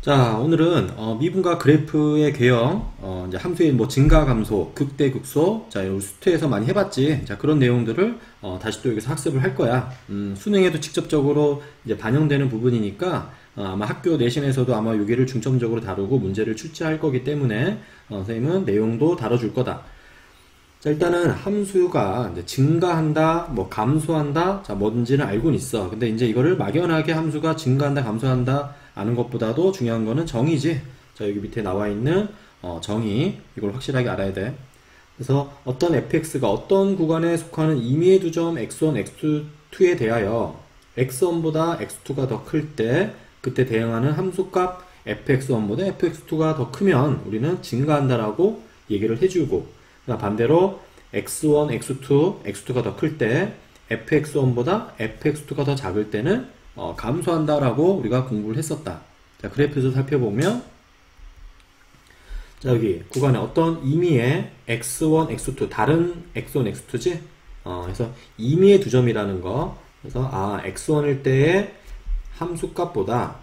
자, 오늘은 미분과 그래프의 개형, 이제 함수의 뭐 증가, 감소, 극대, 극소, 자, 요 수트에서 많이 해봤지. 자, 그런 내용들을 다시 또 여기서 학습을 할 거야. 수능에도 직접적으로 이제 반영되는 부분이니까 아마 학교 내신에서도 아마 여기를 중점적으로 다루고 문제를 출제할 거기 때문에 선생님은 내용도 다뤄줄 거다. 자, 일단은 함수가 이제 증가한다, 뭐 감소한다, 자, 뭔지는 알고는 있어. 근데 이제 이거를 막연하게 함수가 증가한다, 감소한다 아는 것보다도 중요한 거는 정의지. 자, 여기 밑에 나와 있는 정의, 이걸 확실하게 알아야 돼. 그래서 어떤 fx가 어떤 구간에 속하는 임의의 두 점 x1, x2에 대하여 x1보다 x2가 더 클 때, 그때 대응하는 함수값 fx1보다 fx2가 더 크면 우리는 증가한다라고 얘기를 해주고, 반대로 x1, x2, x2가 더 클 때 fx1보다 fx2가 더 작을 때는 감소한다라고 우리가 공부를 했었다. 자, 그래프에서 살펴보면 자, 여기 구간에 어떤 임의의 x1, x2 다른 x1, x2지? 그래서 임의의 두 점이라는 거. 그래서 x1일 때의 함수값보다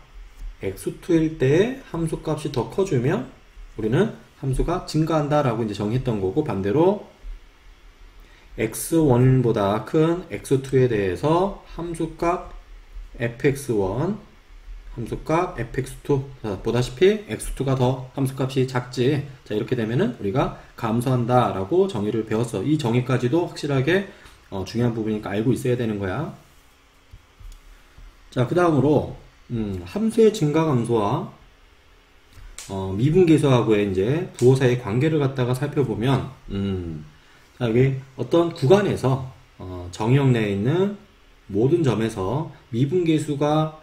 x2일 때의 함수값이 더 커지면 우리는 함수가 증가한다 라고 이제 정의했던 거고, 반대로 x1보다 큰 x2에 대해서 함수값 fx1, 함수값 fx2. 자, 보다시피 x2가 더 함수값이 작지. 자, 이렇게 되면은 우리가 감소한다 라고 정의를 배웠어. 이 정의까지도 확실하게 중요한 부분이니까 알고 있어야 되는 거야. 자, 그 다음으로 함수의 증가 감소와 미분계수하고의 이제 부호 사이의 관계를 갖다가 살펴보면, 자, 여기 어떤 구간에서, 정의역 내에 있는 모든 점에서 미분계수가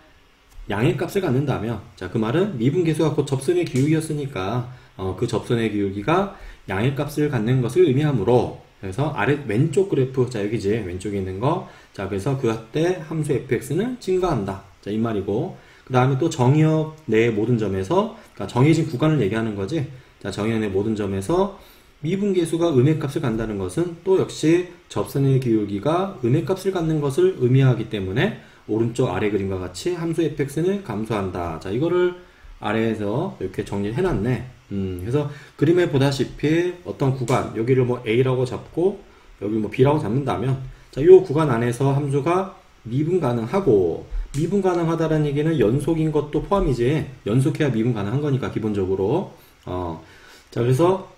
양의 값을 갖는다면, 자, 그 말은 미분계수가 곧 접선의 기울기였으니까, 그 접선의 기울기가 양의 값을 갖는 것을 의미하므로, 그래서 아래 왼쪽 그래프, 자, 여기지, 왼쪽에 있는 거. 자, 그래서 그때 함수 fx는 증가한다. 자, 이 말이고, 그 다음에 또 정의역 내의 모든 점에서, 그러니까 정해진 구간을 얘기하는 거지. 자, 정의역 내 모든 점에서 미분계수가 음의 값을 간다는 것은 또 역시 접선의 기울기가 음의 값을 갖는 것을 의미하기 때문에 오른쪽 아래 그림과 같이 함수 fx는 감소한다. 자, 이거를 아래에서 이렇게 정리를 해놨네. 그래서 그림에 보다시피 어떤 구간, 여기를 뭐 a라고 잡고 여기 뭐 b라고 잡는다면, 자, 이 구간 안에서 함수가 미분 가능하고, 미분 가능하다는 얘기는 연속인 것도 포함이지. 연속해야 미분 가능한 거니까 기본적으로. 자, 그래서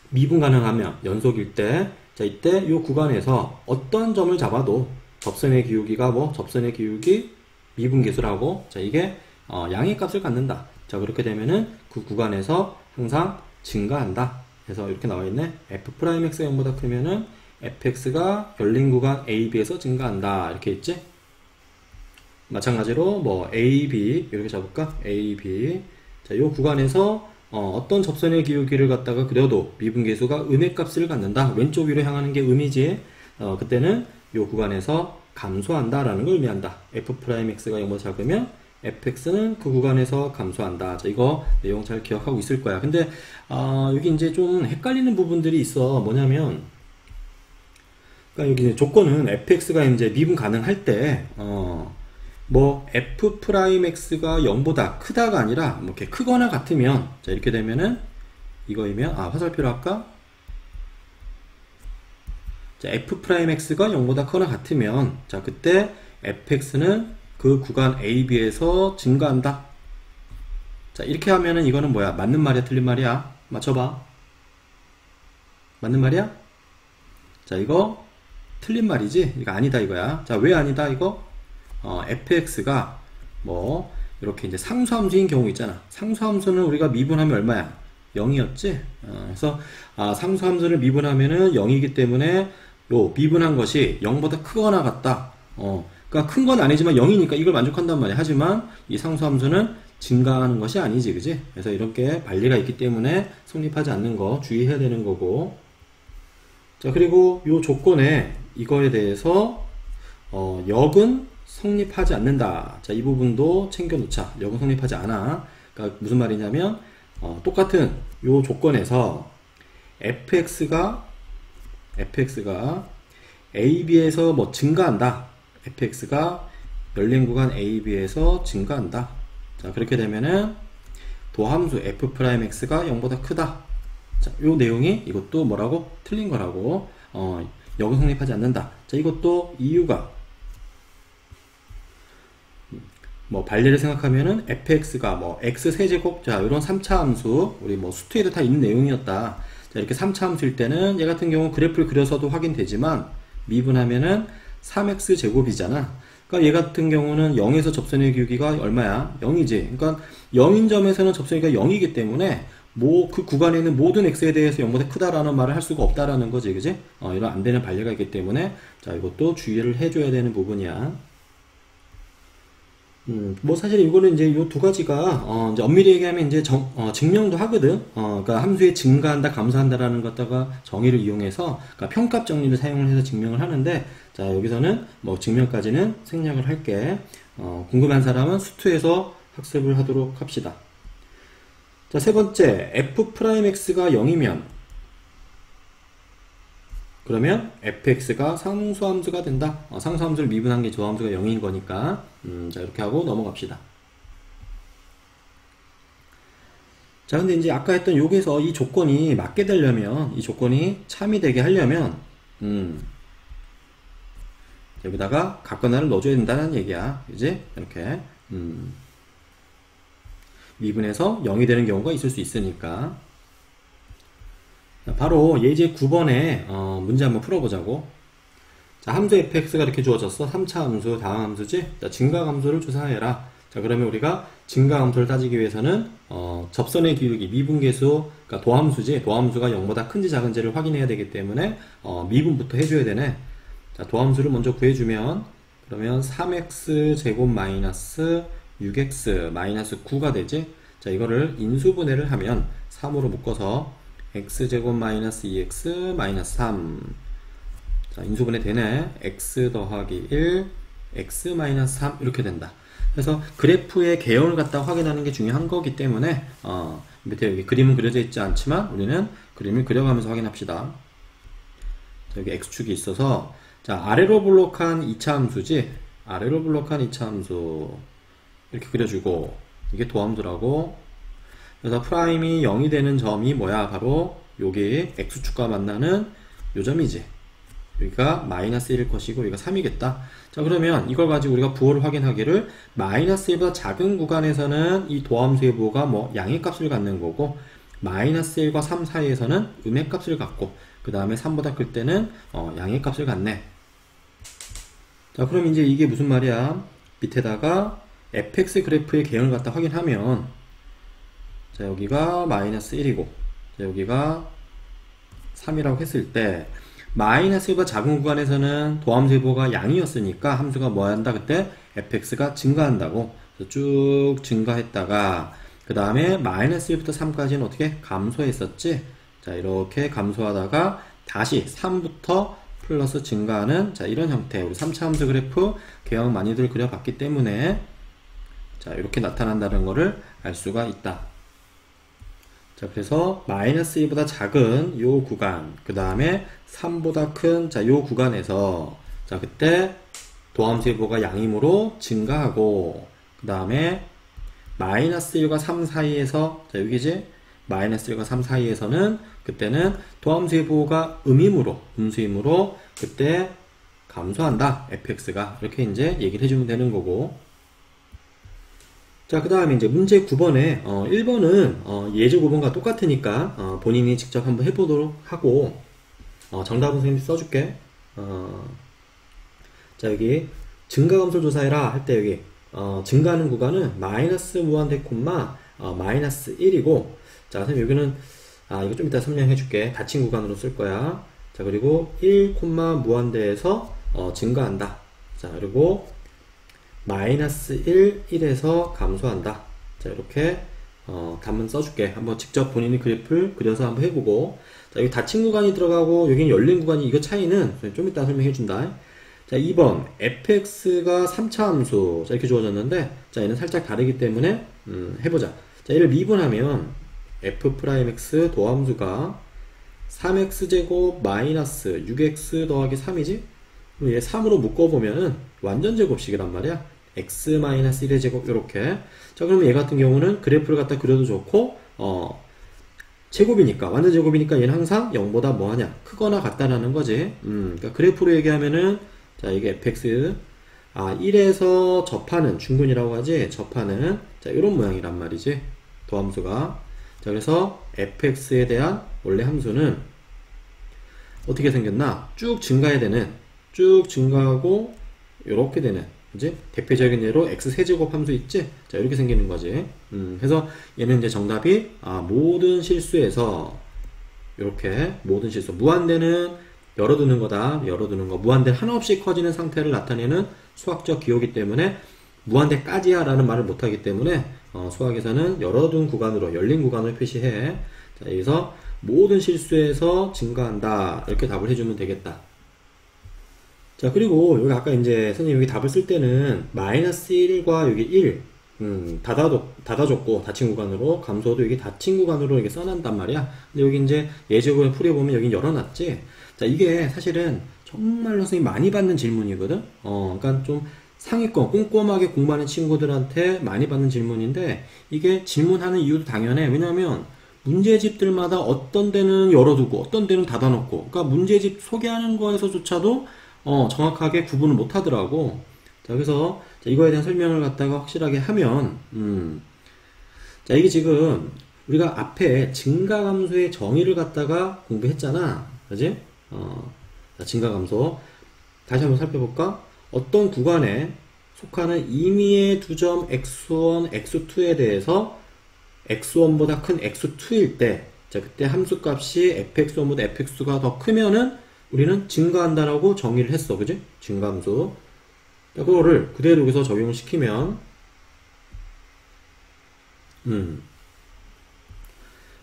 미분 가능하면 연속일 때, 자, 이때 이 구간에서 어떤 점을 잡아도 접선의 기울기가 뭐 접선의 기울기 미분계수라고, 자, 이게 양의 값을 갖는다. 자, 그렇게 되면은 그 구간에서 항상 증가한다. 그래서 이렇게 나와 있네. f'x가 0보다 크면은 fx가 열린 구간 a, b에서 증가한다. 이렇게 있지? 마찬가지로 뭐 a, b 이렇게 잡을까? a, b. 자, 이 구간에서 어떤 접선의 기울기를 갖다가 그려도 미분계수가 음의 값을 갖는다. 왼쪽 위로 향하는 게 음이지. 그때는 이 구간에서 감소한다라는 걸 의미한다. f'x가 0보다 작으면 fx는 그 구간에서 감소한다. 자, 이거 내용 잘 기억하고 있을 거야. 근데 여기 이제 좀 헷갈리는 부분들이 있어. 뭐냐면, 그러니까 여기 이제 조건은 fx가 이제 미분 가능할 때, 뭐 f'x가 0보다 크다가 아니라 뭐 이렇게 크거나 같으면, 자, 이렇게 되면은 이거이면 화살표로 할까? 자, f'x가 0보다 크거나 같으면, 자, 그때 fx는 그 구간 a, b에서 증가한다. 자, 이렇게 하면은 이거는 뭐야? 맞는 말이야, 틀린 말이야? 맞춰봐. 맞는 말이야? 자, 이거 틀린 말이지? 이거 아니다 이거야. 자, 왜 아니다 이거? fx가 뭐 이렇게 이제 상수함수인 경우 있잖아. 상수함수는 우리가 미분하면 얼마야? 0이었지? 그래서 상수함수를 미분하면은 0이기 때문에 요 미분한 것이 0보다 크거나 같다. 그러니까 큰 건 아니지만 0이니까 이걸 만족한단 말이야. 하지만 이 상수함수는 증가하는 것이 아니지, 그지? 그래서 이렇게 반리가 있기 때문에 성립하지 않는 거 주의해야 되는 거고. 자, 그리고 요 조건에 이거에 대해서 역은 성립하지 않는다. 자, 이 부분도 챙겨 놓자. 역은 성립하지 않아. 그러니까 무슨 말이냐면 똑같은 요 조건에서 fx가 a, b에서 뭐 증가한다. fx가 열린 구간 a, b에서 증가한다. 자, 그렇게 되면은 도함수 f'x가 0보다 크다. 자, 요 내용이 이것도 뭐라고? 틀린 거라고. 역은 성립하지 않는다. 자, 이것도 이유가 뭐 발례를 생각하면은 fx가 뭐 x 세제곱, 자, 이런 3차 함수 우리 뭐 수트에도 다 있는 내용이었다. 자, 이렇게 3차 함수일 때는 얘 같은 경우 그래프를 그려서도 확인되지만 미분하면은 3x 제곱이잖아. 그러니까 얘 같은 경우는 0에서 접선의 기울기가 얼마야? 0이지. 그러니까 0인 점에서는 접선의 기울기가 0이기 때문에 뭐 그 구간에 있는 모든 x에 대해서 0보다 크다라는 말을 할 수가 없다라는 거지, 그지? 이런 안 되는 반례가 있기 때문에 자, 이것도 주의를 해줘야 되는 부분이야. 뭐 사실 이거는 이제 요 두 가지가 이제 엄밀히 얘기하면 이제 증명도 하거든. 그러니까 함수에 증가한다, 감소한다라는 것다가 정의를 이용해서 그러니까 평값 정리를 사용을 해서 증명을 하는데, 자, 여기서는 뭐 증명까지는 생략을 할게. 궁금한 사람은 수투에서 학습을 하도록 합시다. 자, 세 번째, f'x가 0이면 그러면 fx가 상수함수가 된다. 상수함수를 미분한 게 저 함수가 0인 거니까. 자, 이렇게 하고 넘어갑시다. 자, 근데 이제 아까 했던 여기서 이 조건이 맞게 되려면, 이 조건이 참이 되게 하려면, 여기다가 각건하를 넣어줘야 된다는 얘기야. 그지? 이렇게. 미분해서 0이 되는 경우가 있을 수 있으니까. 바로 예제 9번에 문제 한번 풀어보자고. 자, 함수 fx가 이렇게 주어졌어. 3차 함수, 다음 함수지? 자, 증가함수를 조사해라. 자, 그러면 우리가 증가함수를 따지기 위해서는 접선의 기울기, 미분계수, 그러니까 도함수지? 도함수가 0보다 큰지 작은지를 확인해야 되기 때문에 미분부터 해줘야 되네. 자, 도함수를 먼저 구해주면 그러면 3x 제곱 마이너스 6x 마이너스 9가 되지? 자, 이거를 인수분해를 하면 3으로 묶어서 x제곱 마이너스 2x 마이너스 3. 자, 인수분해 되네. x 더하기 1 x 마이너스 3 이렇게 된다. 그래서 그래프의 개형을 갖다 확인하는 게 중요한 거기 때문에 밑에 여기 그림은 그려져 있지 않지만 우리는 그림을 그려가면서 확인합시다. 자, 여기 x축이 있어서 자, 아래로 블록한 2차 함수지? 아래로 블록한 2차 함수 이렇게 그려주고 이게 도함수라고. 그래서 프라임이 0이 되는 점이 뭐야? 바로 여기 x축과 만나는 요 점이지. 여기가 마이너스 1일 것이고 여기가 3이겠다. 자, 그러면 이걸 가지고 우리가 부호를 확인하기를 마이너스 1보다 작은 구간에서는 이 도함수의 부호가 뭐 양의 값을 갖는 거고 마이너스 1과 3 사이에서는 음의 값을 갖고 그 다음에 3보다 클 때는 양의 값을 갖네. 자, 그럼 이제 이게 무슨 말이야? 밑에다가 fx 그래프의 개형을 갖다 확인하면 자, 여기가 마이너스 1이고 자, 여기가 3이라고 했을 때 마이너스 1보다 작은 구간에서는 도함수의 부호가 양이었으니까 함수가 뭐 한다? 그때 fx가 증가한다고. 쭉 증가했다가 그 다음에 마이너스 1부터 3까지는 어떻게? 감소했었지? 자, 이렇게 감소하다가 다시 3부터 플러스 증가하는 자, 이런 형태. 우리 3차 함수 그래프 개형 많이들 그려봤기 때문에 자, 이렇게 나타난다는 것을 알 수가 있다. 자, 그래서 마이너스 2보다 작은 요 구간, 그 다음에 3보다 큰 자, 요 구간에서 자, 그때 도함수의 부호가 양이므로 증가하고 그 다음에 마이너스 1과 3 사이에서 자, 여기지? 마이너스 1과 3 사이에서는 그때는 도함수의 부호가 음이므로 음수이므로 그때 감소한다. fx가 이렇게 이제 얘기를 해주면 되는 거고. 자, 그 다음에 이제 문제 9번에 1번은 예제 9번과 똑같으니까 본인이 직접 한번 해보도록 하고 정답은 선생님이 써줄게. 자, 여기 증가감소를 조사해라 할 때 여기 증가하는 구간은 마이너스 무한대 콤마 마이너스 1이고 자, 선생님 여기는 이거 좀 이따 설명해 줄게. 닫힌 구간으로 쓸 거야. 자, 그리고 1 콤마 무한대에서 증가한다. 자, 그리고 마이너스 1, 1에서 감소한다. 자, 이렇게 답문 써줄게. 한번 직접 본인이 그래프를 그려서 한번 해보고. 자, 여기 닫힌 구간이 들어가고 여기는 열린 구간이 이거 차이는 좀 이따 설명해준다. 자, 2번 fx가 3차 함수 자, 이렇게 주어졌는데 자, 얘는 살짝 다르기 때문에 해보자. 자, 얘를 미분하면 f'x 도함수가 3x제곱 마이너스 6x 더하기 3이지? 얘 3으로 묶어보면은 완전 제곱식이란 말이야. x-1의 제곱 이렇게. 자, 그러면 얘 같은 경우는 그래프를 갖다 그려도 좋고 제곱이니까 완전 제곱이니까 얘는 항상 0보다 뭐하냐 크거나 같다라는 거지. 그러니까 그래프로 얘기하면은 자 이게 fx 1에서 접하는 중근이라고 하지. 접하는 자 이런 모양이란 말이지. 도함수가. 자 그래서 fx에 대한 원래 함수는 어떻게 생겼나? 쭉 증가해야 되는, 쭉 증가하고 이렇게 되는, 그지? 대표적인 예로 x 세제곱 함수 있지? 자 이렇게 생기는 거지. 그래서 얘는 이제 정답이 모든 실수에서 이렇게 모든 실수 무한대는 열어두는 거다. 열어두는 거. 무한대는 하나 없이 커지는 상태를 나타내는 수학적 기호이기 때문에 무한대까지야 라는 말을 못하기 때문에 수학에서는 열어둔 구간으로 열린 구간을 표시해. 자 여기서 모든 실수에서 증가한다 이렇게 답을 해주면 되겠다. 자 그리고 여기 아까 이제 선생님 여기 답을 쓸 때는 마이너스 1과 여기 1 닫아줬고 닫힌 구간으로 감소도 여기 닫힌 구간으로 이렇게 써놨단 말이야. 근데 여기 이제 예제를 풀어보면 여기 열어놨지. 자 이게 사실은 정말로 선생님 많이 받는 질문이거든. 그러니까 좀 상위권 꼼꼼하게 공부하는 친구들한테 많이 받는 질문인데 이게 질문하는 이유도 당연해. 왜냐하면 문제집들마다 어떤 데는 열어두고 어떤 데는 닫아놓고 그러니까 문제집 소개하는 거에서조차도 정확하게 구분을 못 하더라고. 자 그래서 자, 이거에 대한 설명을 갖다가 확실하게 하면 자 이게 지금 우리가 앞에 증가감소의 정의를 갖다가 공부했잖아. 그지? 자, 증가감소 다시 한번 살펴볼까? 어떤 구간에 속하는 임의의 두 점 x1, x2에 대해서 x1보다 큰 x2일 때, 자, 그때 함수값이 fx1보다 fx가 더 크면은 우리는 증가한다라고 정의를 했어. 그지? 증가함수. 자, 그거를 그대로 여기서 적용을 시키면,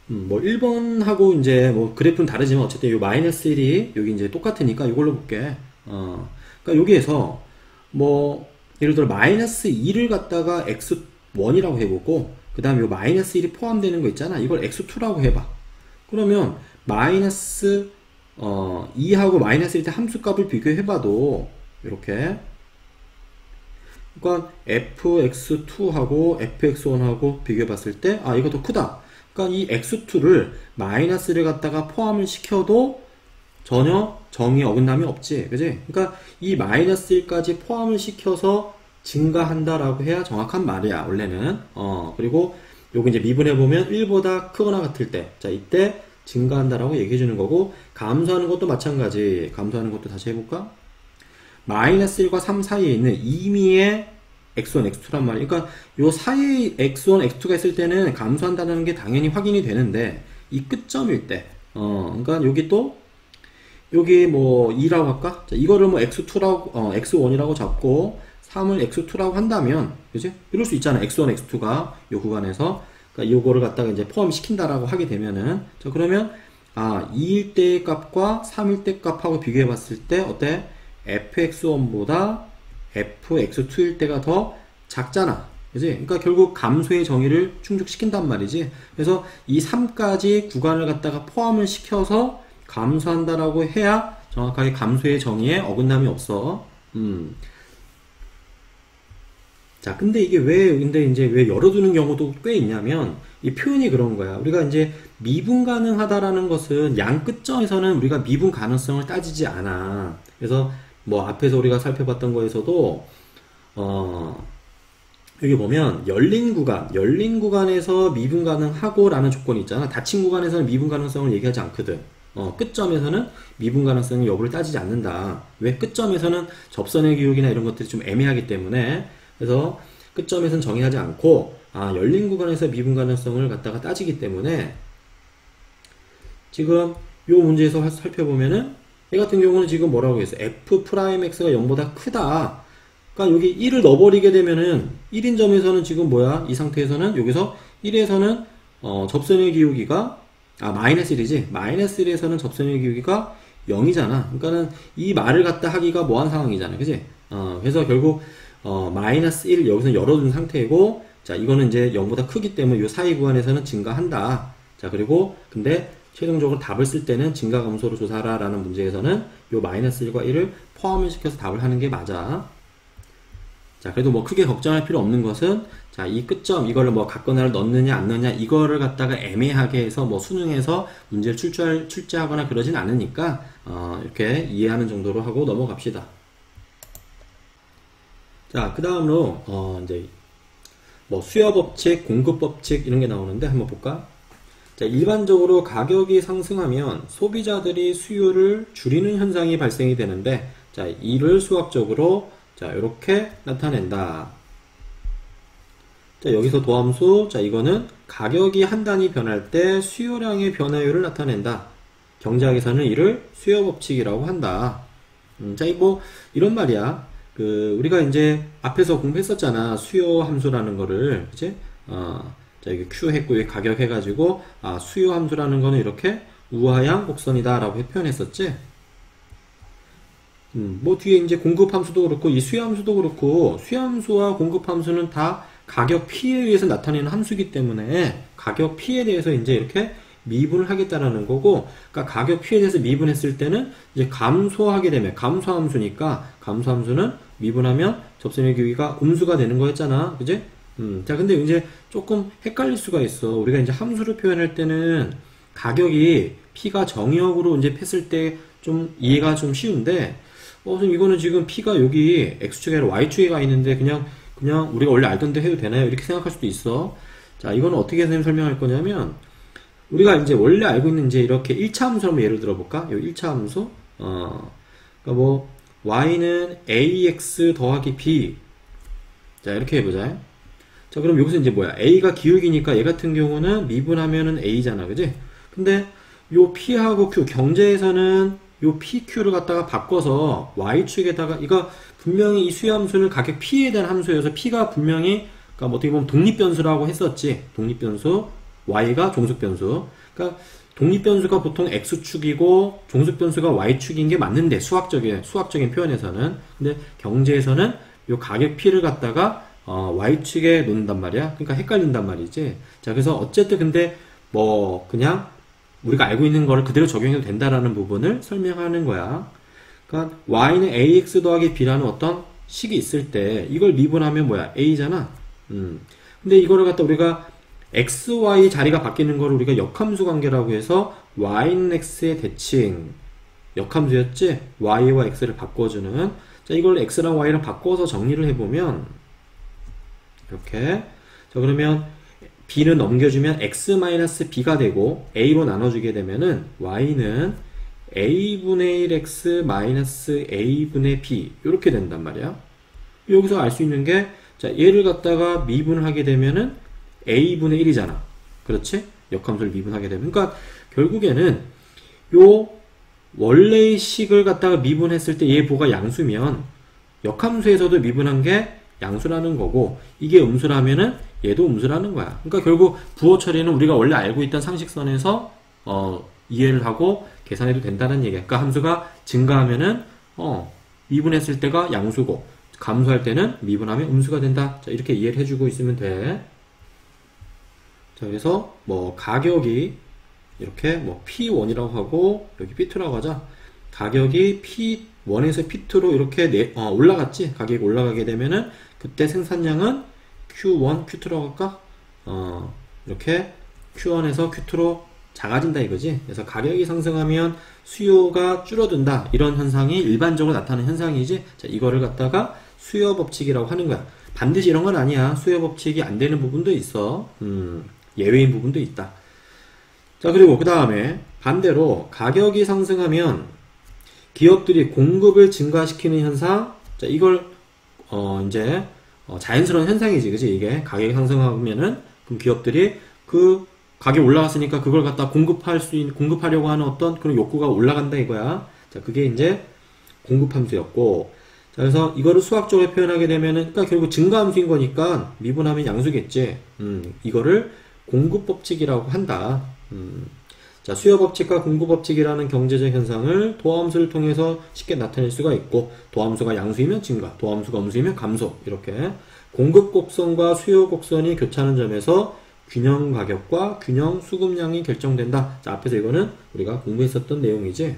뭐 1번하고 이제 뭐 그래프는 다르지만 어쨌든 요 마이너스 1이 여기 이제 똑같으니까 이걸로 볼게. 그러니까 여기에서 뭐 예를 들어 마이너스 2를 갖다가 x1이라고 해보고 그 다음에 요 마이너스 1이 포함되는 거 있잖아. 이걸 x2라고 해봐. 그러면 마이너스 2하고 마이너스 1 때 함수값을 비교해봐도 이렇게 그러니까 fx2하고 fx1하고 비교해봤을 때 이거 더 크다. 그러니까 이 x2를 마이너스를 갖다가 포함을 시켜도 전혀 정의 어긋남이 없지. 그지? 그러니까 이 마이너스 1까지 포함을 시켜서 증가한다라고 해야 정확한 말이야, 원래는. 그리고 요거 이제 미분해보면 1보다 크거나 같을 때. 자, 이때 증가한다라고 얘기해주는 거고, 감소하는 것도 마찬가지. 감소하는 것도 다시 해볼까? 마이너스 1과 3 사이에 있는 임의의 x1, x2란 말이야. 그러니까 요 사이에 x1, x2가 있을 때는 감소한다는 게 당연히 확인이 되는데, 이 끝점일 때. 그러니까 여기 또, 여기 뭐 2라고 할까? 자, 이거를 뭐 x2라고, x1이라고 잡고 3을 x2라고 한다면, 그지? 이럴 수 있잖아. x1, x2가 요 구간에서. 그러니까 요거를 갖다가 이제 포함시킨다라고 하게 되면은. 자, 그러면, 2일 때의 값과 3일 때 값하고 비교해 봤을 때, 어때? fx1보다 fx2일 때가 더 작잖아. 그지? 그러니까 결국 감소의 정의를 충족시킨단 말이지. 그래서 이 3까지 구간을 갖다가 포함을 시켜서 감소한다라고 해야 정확하게 감소의 정의에 어긋남이 없어. 자, 근데 이게 근데 이제 왜 열어두는 경우도 꽤 있냐면, 이 표현이 그런 거야. 우리가 이제 미분 가능하다라는 것은 양 끝점에서는 우리가 미분 가능성을 따지지 않아. 그래서 뭐 앞에서 우리가 살펴봤던 거에서도, 여기 보면 열린 구간에서 미분 가능하고 라는 조건이 있잖아. 닫힌 구간에서는 미분 가능성을 얘기하지 않거든. 끝점에서는 미분 가능성 여부를 따지지 않는다. 왜? 끝점에서는 접선의 기울기나 이런 것들이 좀 애매하기 때문에. 그래서 끝점에서는 정의하지 않고 열린 구간에서 미분 가능성을 갖다가 따지기 때문에 지금 요 문제에서 살펴보면은 얘 같은 경우는 지금 뭐라고 했어? f'x가 0보다 크다. 그러니까 여기 1을 넣어버리게 되면은 1인 점에서는 지금 뭐야? 이 상태에서는 여기서 1에서는 접선의 기울기가 마이너스 1이지. 마이너스 1에서는 접선의 기울기가 0이잖아. 그러니까는 이 말을 갖다 하기가 뭐한 상황이잖아. 그지? 그래서 결국 마이너스 1 여기서 열어둔 상태이고, 자, 이거는 이제 0보다 크기 때문에 이 사이 구간에서는 증가한다. 자, 그리고 근데 최종적으로 답을 쓸 때는 증가 감소로 조사하라 라는 문제에서는 이 마이너스 1과 1을 포함을 시켜서 답을 하는 게 맞아. 자, 그래도 뭐 크게 걱정할 필요 없는 것은, 자, 이 끝점, 이거를 뭐 갖거나를 넣느냐, 안 넣느냐, 이거를 갖다가 애매하게 해서 뭐 수능에서 문제를 출제하거나 그러진 않으니까, 이렇게 이해하는 정도로 하고 넘어갑시다. 자, 그 다음으로, 이제, 뭐 수요법칙, 공급법칙 이런 게 나오는데 한번 볼까? 자, 일반적으로 가격이 상승하면 소비자들이 수요를 줄이는 현상이 발생이 되는데, 자, 이를 수학적으로 자, 이렇게 나타낸다. 자, 여기서 도함수, 자, 이거는 가격이 한 단위 변할 때 수요량의 변화율을 나타낸다. 경제학에서는 이를 수요법칙이라고 한다. 자, 뭐 이런 말이야. 우리가 이제 앞에서 공부했었잖아. 수요 함수라는 거를, 그치? 자, 여기 Q 했고, 여기 가격 해가지고, 수요 함수라는 거는 이렇게 우하향 곡선이다 라고 표현했었지? 뭐 뒤에 이제 공급 함수도 그렇고, 이 수요 함수도 그렇고, 수요 함수와 공급 함수는 다 가격 P에 의해서 나타내는 함수이기 때문에, 가격 P에 대해서 이제 이렇게 미분을 하겠다라는 거고, 그러니까 가격 P에 대해서 미분했을 때는 이제 감소하게 되면, 감소함수니까, 감소함수는 미분하면 접선의 기울기가 음수가 되는 거였잖아. 그지? 자, 근데 이제 조금 헷갈릴 수가 있어. 우리가 이제 함수를 표현할 때는 가격이 P가 정의역으로 이제 했을 때 좀 이해가 좀 쉬운데, 선생님 이거는 지금 P가 여기 X축이 아니라 Y축에 가 있는데 그냥 우리가 원래 알던 대 해도 되나요? 이렇게 생각할 수도 있어. 자, 이거는 어떻게 선생님 설명할 거냐면, 우리가 이제 원래 알고 있는 이제 이렇게 1차 함수 한번 예를 들어볼까? 요 1차 함수? 그러니까 뭐, Y는 AX 더하기 B. 자, 이렇게 해보자. 자, 그럼 여기서 이제 뭐야? A가 기울기니까 얘 같은 경우는 미분하면은 A잖아. 그지? 근데 요 P하고 Q, 경제에서는 요 PQ를 갖다가 바꿔서 Y축에다가, 이거 분명히 이 수요함수는 가격 P에 대한 함수여서 P가 분명히, 그러니까 뭐 어떻게 보면 독립변수라고 했었지. 독립변수, Y가 종속변수. 그러니까 독립변수가 보통 X축이고 종속변수가 Y축인 게 맞는데, 수학적인 표현에서는. 근데 경제에서는 요 가격 P를 갖다가 Y축에 놓는단 말이야. 그러니까 헷갈린단 말이지. 자, 그래서 어쨌든 근데 뭐 그냥 우리가 알고 있는 거를 그대로 적용해도 된다라는 부분을 설명하는 거야. 그러니까 Y는 AX 더하기 B라는 어떤 식이 있을 때 이걸 미분하면 뭐야? A잖아. 근데 이거를 갖다 우리가 XY 자리가 바뀌는 거를 우리가 역함수 관계라고 해서 Y는 X의 대칭 역함수였지? Y와 X를 바꿔주는. 자, 이걸 X랑 Y랑 바꿔서 정리를 해보면 이렇게. 자, 그러면 B는 넘겨주면 X-B가 되고 A로 나눠주게 되면은 Y는 A분의 1X 마이너스 A분의 B 이렇게 된단 말이야. 여기서 알 수 있는 게, 자, 얘를 갖다가 미분을 하게 되면은 A분의 1이잖아. 그렇지? 역함수를 미분하게 되면. 그러니까 결국에는 요 원래의 식을 갖다가 미분했을 때 얘 보가 양수면 역함수에서도 미분한 게 양수라는 거고, 이게 음수라면은 얘도 음수라는 거야. 그러니까 결국 부호 처리는 우리가 원래 알고 있던 상식선에서 이해를 하고 계산해도 된다는 얘기야. 그러니까 함수가 증가하면은 미분했을 때가 양수고 감소할 때는 미분하면 음수가 된다. 자, 이렇게 이해를 해주고 있으면 돼. 자, 그래서 뭐 가격이 이렇게 뭐 P1이라고 하고 여기 P2라고 하자. 가격이 P1에서 P2로 이렇게 올라갔지. 가격이 올라가게 되면은 그때 생산량은 Q1, Q2라고 할까? 이렇게 Q1에서 Q2로 작아진다 이거지. 그래서 가격이 상승하면 수요가 줄어든다. 이런 현상이 일반적으로 나타나는 현상이지. 자, 이거를 갖다가 수요 법칙이라고 하는 거야. 반드시 이런 건 아니야. 수요 법칙이 안 되는 부분도 있어. 예외인 부분도 있다. 자, 그리고 그 다음에 반대로 가격이 상승하면 기업들이 공급을 증가시키는 현상. 자, 이걸 이제 자연스러운 현상이지, 그지? 이게 가격이 상승하면은 그럼 기업들이 그 가격 올라갔으니까 그걸 갖다 공급하려고 하는 어떤 그런 욕구가 올라간다 이거야. 자, 그게 이제 공급함수였고, 자, 그래서 이거를 수학적으로 표현하게 되면은, 그러니까 결국 증가함수인 거니까 미분하면 양수겠지. 이거를 공급법칙이라고 한다. 자, 수요법칙과 공급법칙이라는 경제적 현상을 도함수를 통해서 쉽게 나타낼 수가 있고, 도함수가 양수이면 증가, 도함수가 음수이면 감소, 이렇게 공급곡선과 수요곡선이 교차하는 점에서 균형 가격과 균형 수급량이 결정된다. 자, 앞에서 이거는 우리가 공부했었던 내용이지.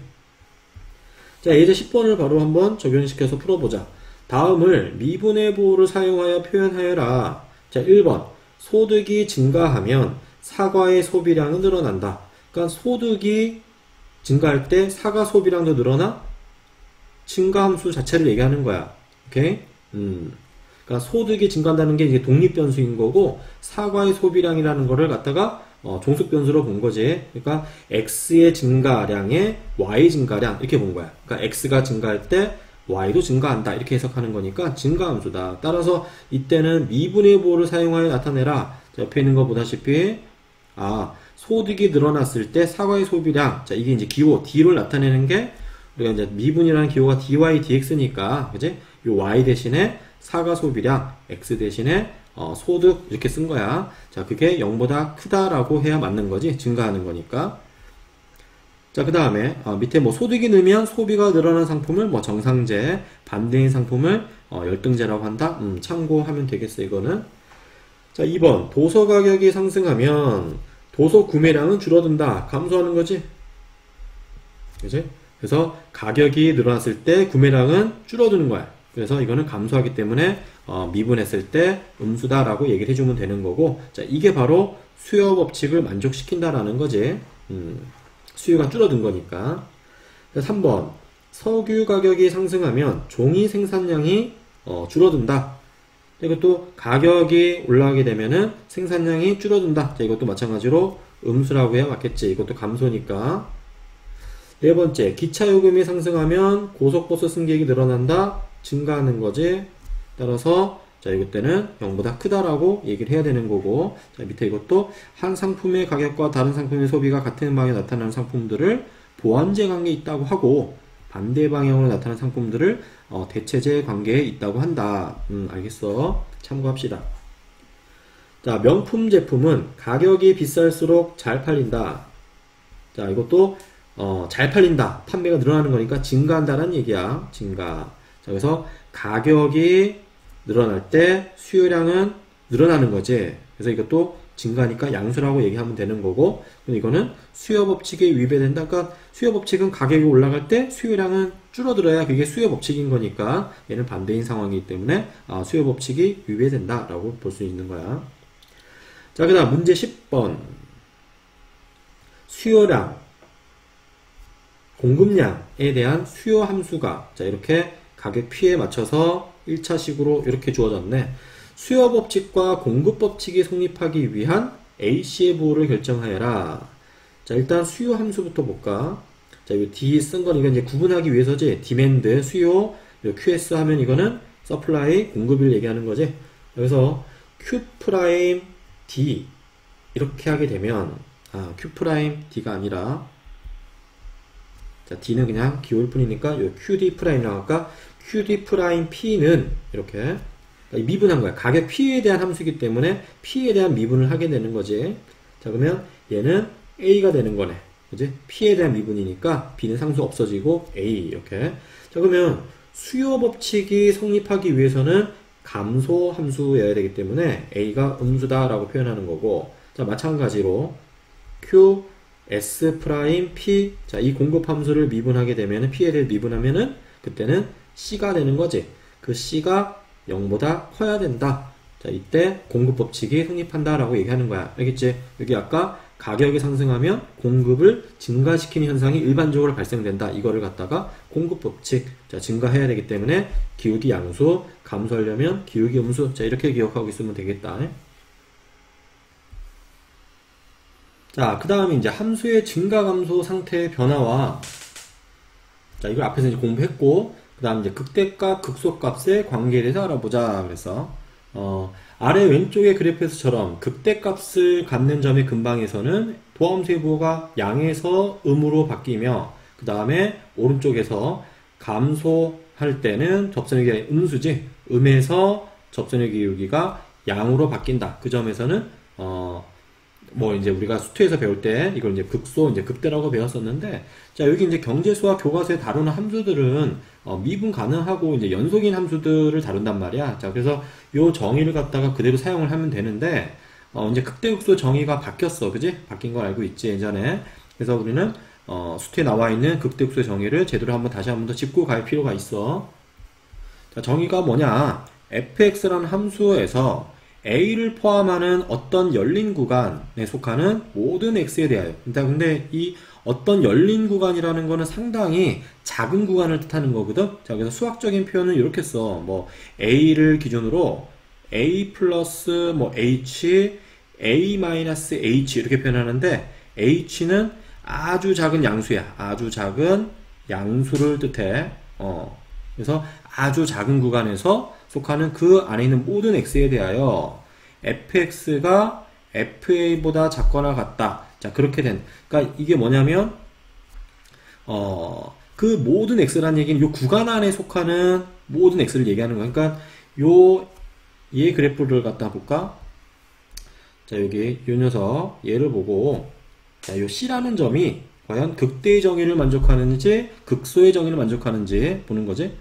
자, 예제 10번을 바로 한번 적용시켜서 풀어보자. 다음을 미분의 보호를 사용하여 표현하여라. 자, 1번. 소득이 증가하면 사과의 소비량은 늘어난다. 그러니까 소득이 증가할 때 사과 소비량도 늘어나? 증가함수 자체를 얘기하는 거야. 오케이? 그러니까 소득이 증가한다는 게 이게 독립변수인 거고, 사과의 소비량이라는 거를 갖다가 종속변수로 본 거지. 그러니까 X의 증가량에 Y 증가량 이렇게 본 거야. 그러니까 X가 증가할 때 Y도 증가한다 이렇게 해석하는 거니까 증가함수다. 따라서 이때는 미분의 보호를 사용하여 나타내라. 자, 옆에 있는 거 보다시피 소득이 늘어났을 때 사과의 소비량, 자, 이게 이제 기호 D를 나타내는 게 우리가 이제 미분이라는 기호가 dy dx니까 그지? 요 y 대신에 사과 소비량, x 대신에 소득 이렇게 쓴 거야. 자, 그게 0보다 크다라고 해야 맞는 거지. 증가하는 거니까. 자, 그 다음에 밑에 뭐 소득이 늘면 소비가 늘어난 상품을 뭐 정상제, 반대인 상품을 열등제라고 한다. 참고하면 되겠어 이거는. 자, 2번 도서 가격이 상승하면 도서 구매량은 줄어든다. 감소하는 거지. 그지? 그래서 가격이 늘어났을 때 구매량은 줄어드는 거야. 그래서 이거는 감소하기 때문에 미분했을 때 음수다라고 얘기를 해주면 되는 거고, 자, 이게 바로 수요 법칙을 만족시킨다라는 거지. 수요가 줄어든 거니까. 3번 석유 가격이 상승하면 종이 생산량이 줄어든다. 이것도 가격이 올라가게 되면은 생산량이 줄어든다. 자, 이것도 마찬가지로 음수라고 해야 맞겠지. 이것도 감소니까. 네 번째, 기차 요금이 상승하면 고속버스 승객이 늘어난다. 증가하는 거지. 따라서 자, 이것때는 0보다 크다라고 얘기를 해야 되는 거고, 자, 밑에 이것도 한 상품의 가격과 다른 상품의 소비가 같은 방향에 나타나는 상품들을 보완제 관계에 있다고 하고, 반대 방향으로 나타나는 상품들을 대체제 관계에 있다고 한다. 알겠어. 참고합시다. 자, 명품 제품은 가격이 비쌀수록 잘 팔린다. 자, 이것도 잘 팔린다. 판매가 늘어나는 거니까 증가한다는 얘기야. 증가. 자, 그래서 가격이 늘어날 때 수요량은 늘어나는 거지. 그래서 이것도 증가니까 양수라고 얘기하면 되는 거고, 이거는 수요 법칙에 위배된다. 그러니까 수요 법칙은 가격이 올라갈 때 수요량은 줄어들어야 그게 수요 법칙인 거니까 얘는 반대인 상황이기 때문에 수요 법칙이 위배된다라고 볼 수 있는 거야. 자, 그 다음 문제 10번. 수요량, 공급량에 대한 수요 함수가 자, 이렇게 가격 P에 맞춰서 1차식으로 이렇게 주어졌네. 수요 법칙과 공급 법칙이 성립하기 위한 A씨의 보호를 결정하여라. 자, 일단 수요 함수부터 볼까? 자, 이 D 쓴 건 이건 이제 구분하기 위해서지. 디맨드, 수요, QS 하면 이거는 서플라이, 공급을 얘기하는 거지. 그래서 Q 프라임 D 이렇게 하게 되면 Q 프라임 D가 아니라 자, D는 그냥 기호일 뿐이니까 요 QD 프라임이라고 할까? QD 프라임 P는 이렇게 미분한 거야. 가격 P에 대한 함수이기 때문에 P에 대한 미분을 하게 되는 거지. 자, 그러면 얘는 A가 되는 거네. 그지? P에 대한 미분이니까 B는 상수 없어지고 A 이렇게. 자, 그러면 수요 법칙이 성립하기 위해서는 감소 함수여야 되기 때문에 A가 음수다라고 표현하는 거고, 자, 마찬가지로 Q S 프라임 P, 자, 이 공급 함수를 미분하게 되면은 P에 대해 미분하면은 그때는 C가 되는 거지. 그 C가 0보다 커야 된다. 자, 이때 공급 법칙이 성립한다라고 얘기하는 거야. 알겠지? 여기 아까 가격이 상승하면 공급을 증가시키는 현상이 일반적으로 발생된다. 이거를 갖다가 공급 법칙, 자, 증가해야 되기 때문에 기울기 양수, 감소하려면 기울기 음수. 자, 이렇게 기억하고 있으면 되겠다. 자, 그 다음에 이제 함수의 증가 감소 상태의 변화와, 자, 이걸 앞에서 이제 공부했고, 그 다음 이제 극대값, 극소값의 관계에 대해서 알아보자. 그래서, 아래 왼쪽의 그래프에서처럼 극대값을 갖는 점의 근방에서는 도함수의 부호가 양에서 음으로 바뀌며, 그 다음에 오른쪽에서 감소할 때는 접선의 음수지, 음에서 접선의 기울기가 양으로 바뀐다. 그 점에서는, 뭐 이제 우리가 수투에서 배울 때 이걸 이제 극소, 이제 극대라고 배웠었는데, 자, 여기 이제 경제수와 교과서에 다루는 함수들은 미분 가능하고 이제 연속인 함수들을 다룬단 말이야. 자, 그래서 요 정의를 갖다가 그대로 사용을 하면 되는데, 이제 극대극소 정의가 바뀌었어. 그지? 바뀐 걸 알고 있지, 예전에. 그래서 우리는 수투에 나와 있는 극대극소 정의를 제대로 다시 한번 더 짚고 갈 필요가 있어. 자, 정의가 뭐냐? fx라는 함수에서 a를 포함하는 어떤 열린 구간에 속하는 모든 x에 대하여. 근데 이 어떤 열린 구간이라는 거는 상당히 작은 구간을 뜻하는 거거든. 자, 그래서 수학적인 표현은 이렇게 써. 뭐 a를 기준으로 a 플러스 뭐 h, a 마이너스 h 이렇게 표현하는데 h는 아주 작은 양수야. 아주 작은 양수를 뜻해. 그래서 아주 작은 구간에서 속하는 그 안에 있는 모든 x에 대하여 fx가 fa보다 작거나 같다. 자, 그렇게 된. 그러니까 이게 뭐냐면 그 모든 x라는 얘기는 요 구간 안에 속하는 모든 x를 얘기하는 거야. 그러니까 얘 그래프를 갖다 볼까? 자, 여기 요 녀석 얘를 보고 자, 요 c라는 점이 과연 극대의 정의를 만족하는지 극소의 정의를 만족하는지 보는 거지.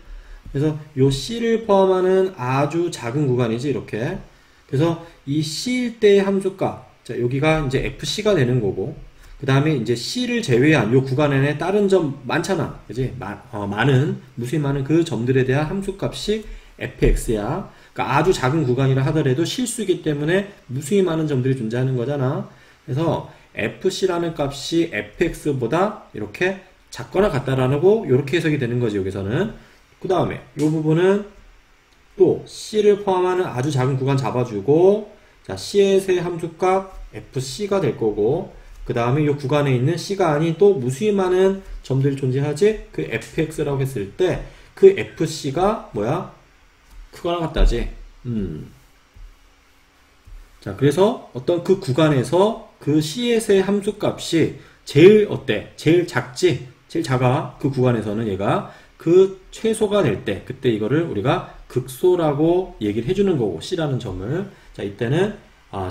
그래서 요 c를 포함하는 아주 작은 구간이지 이렇게. 그래서 이 c일 때의 함수값, 자 여기가 이제 fc가 되는 거고, 그 다음에 이제 c를 제외한 요 구간 안에 다른 점 많잖아, 그지? 많은 무수히 많은 그 점들에 대한 함수값이 fx야. 그러니까 아주 작은 구간이라 하더라도 실수이기 때문에 무수히 많은 점들이 존재하는 거잖아. 그래서 fc라는 값이 fx보다 이렇게 작거나 같다라는 거, 이렇게 해석이 되는 거지 여기서는. 그 다음에 이 부분은 또 c를 포함하는 아주 작은 구간 잡아주고, 자 c의 함수값 fc가 될 거고, 그 다음에 이 구간에 있는 c가 아닌 또 무수히 많은 점들이 존재하지. 그 fx라고 했을 때 그 fc가 뭐야? 크거나 같다지. 자 그래서 어떤 그 구간에서 그 c의 함수값이 제일 어때? 제일 작지? 제일 작아. 그 구간에서는 얘가 그 최소가 될 때, 그때 이거를 우리가 극소라고 얘기를 해주는 거고, c라는 점을. 자, 이때는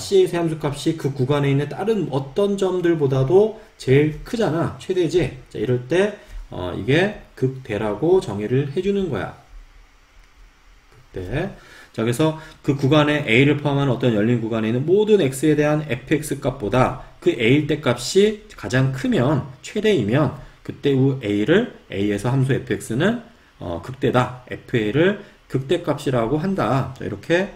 c의 함수값이 그 구간에 있는 다른 어떤 점들보다도 제일 크잖아. 최대지. 자, 이럴 때 이게 극대라고 정의를 해주는 거야. 극대. 자, 그래서 그 구간에 a를 포함하는 어떤 열린 구간에 있는 모든 x에 대한 fx 값보다 그 a일 때 값이 가장 크면, 최대이면 그때 우 a에서 함수 fx는 극대다. fa를 극대값이라고 한다. 자, 이렇게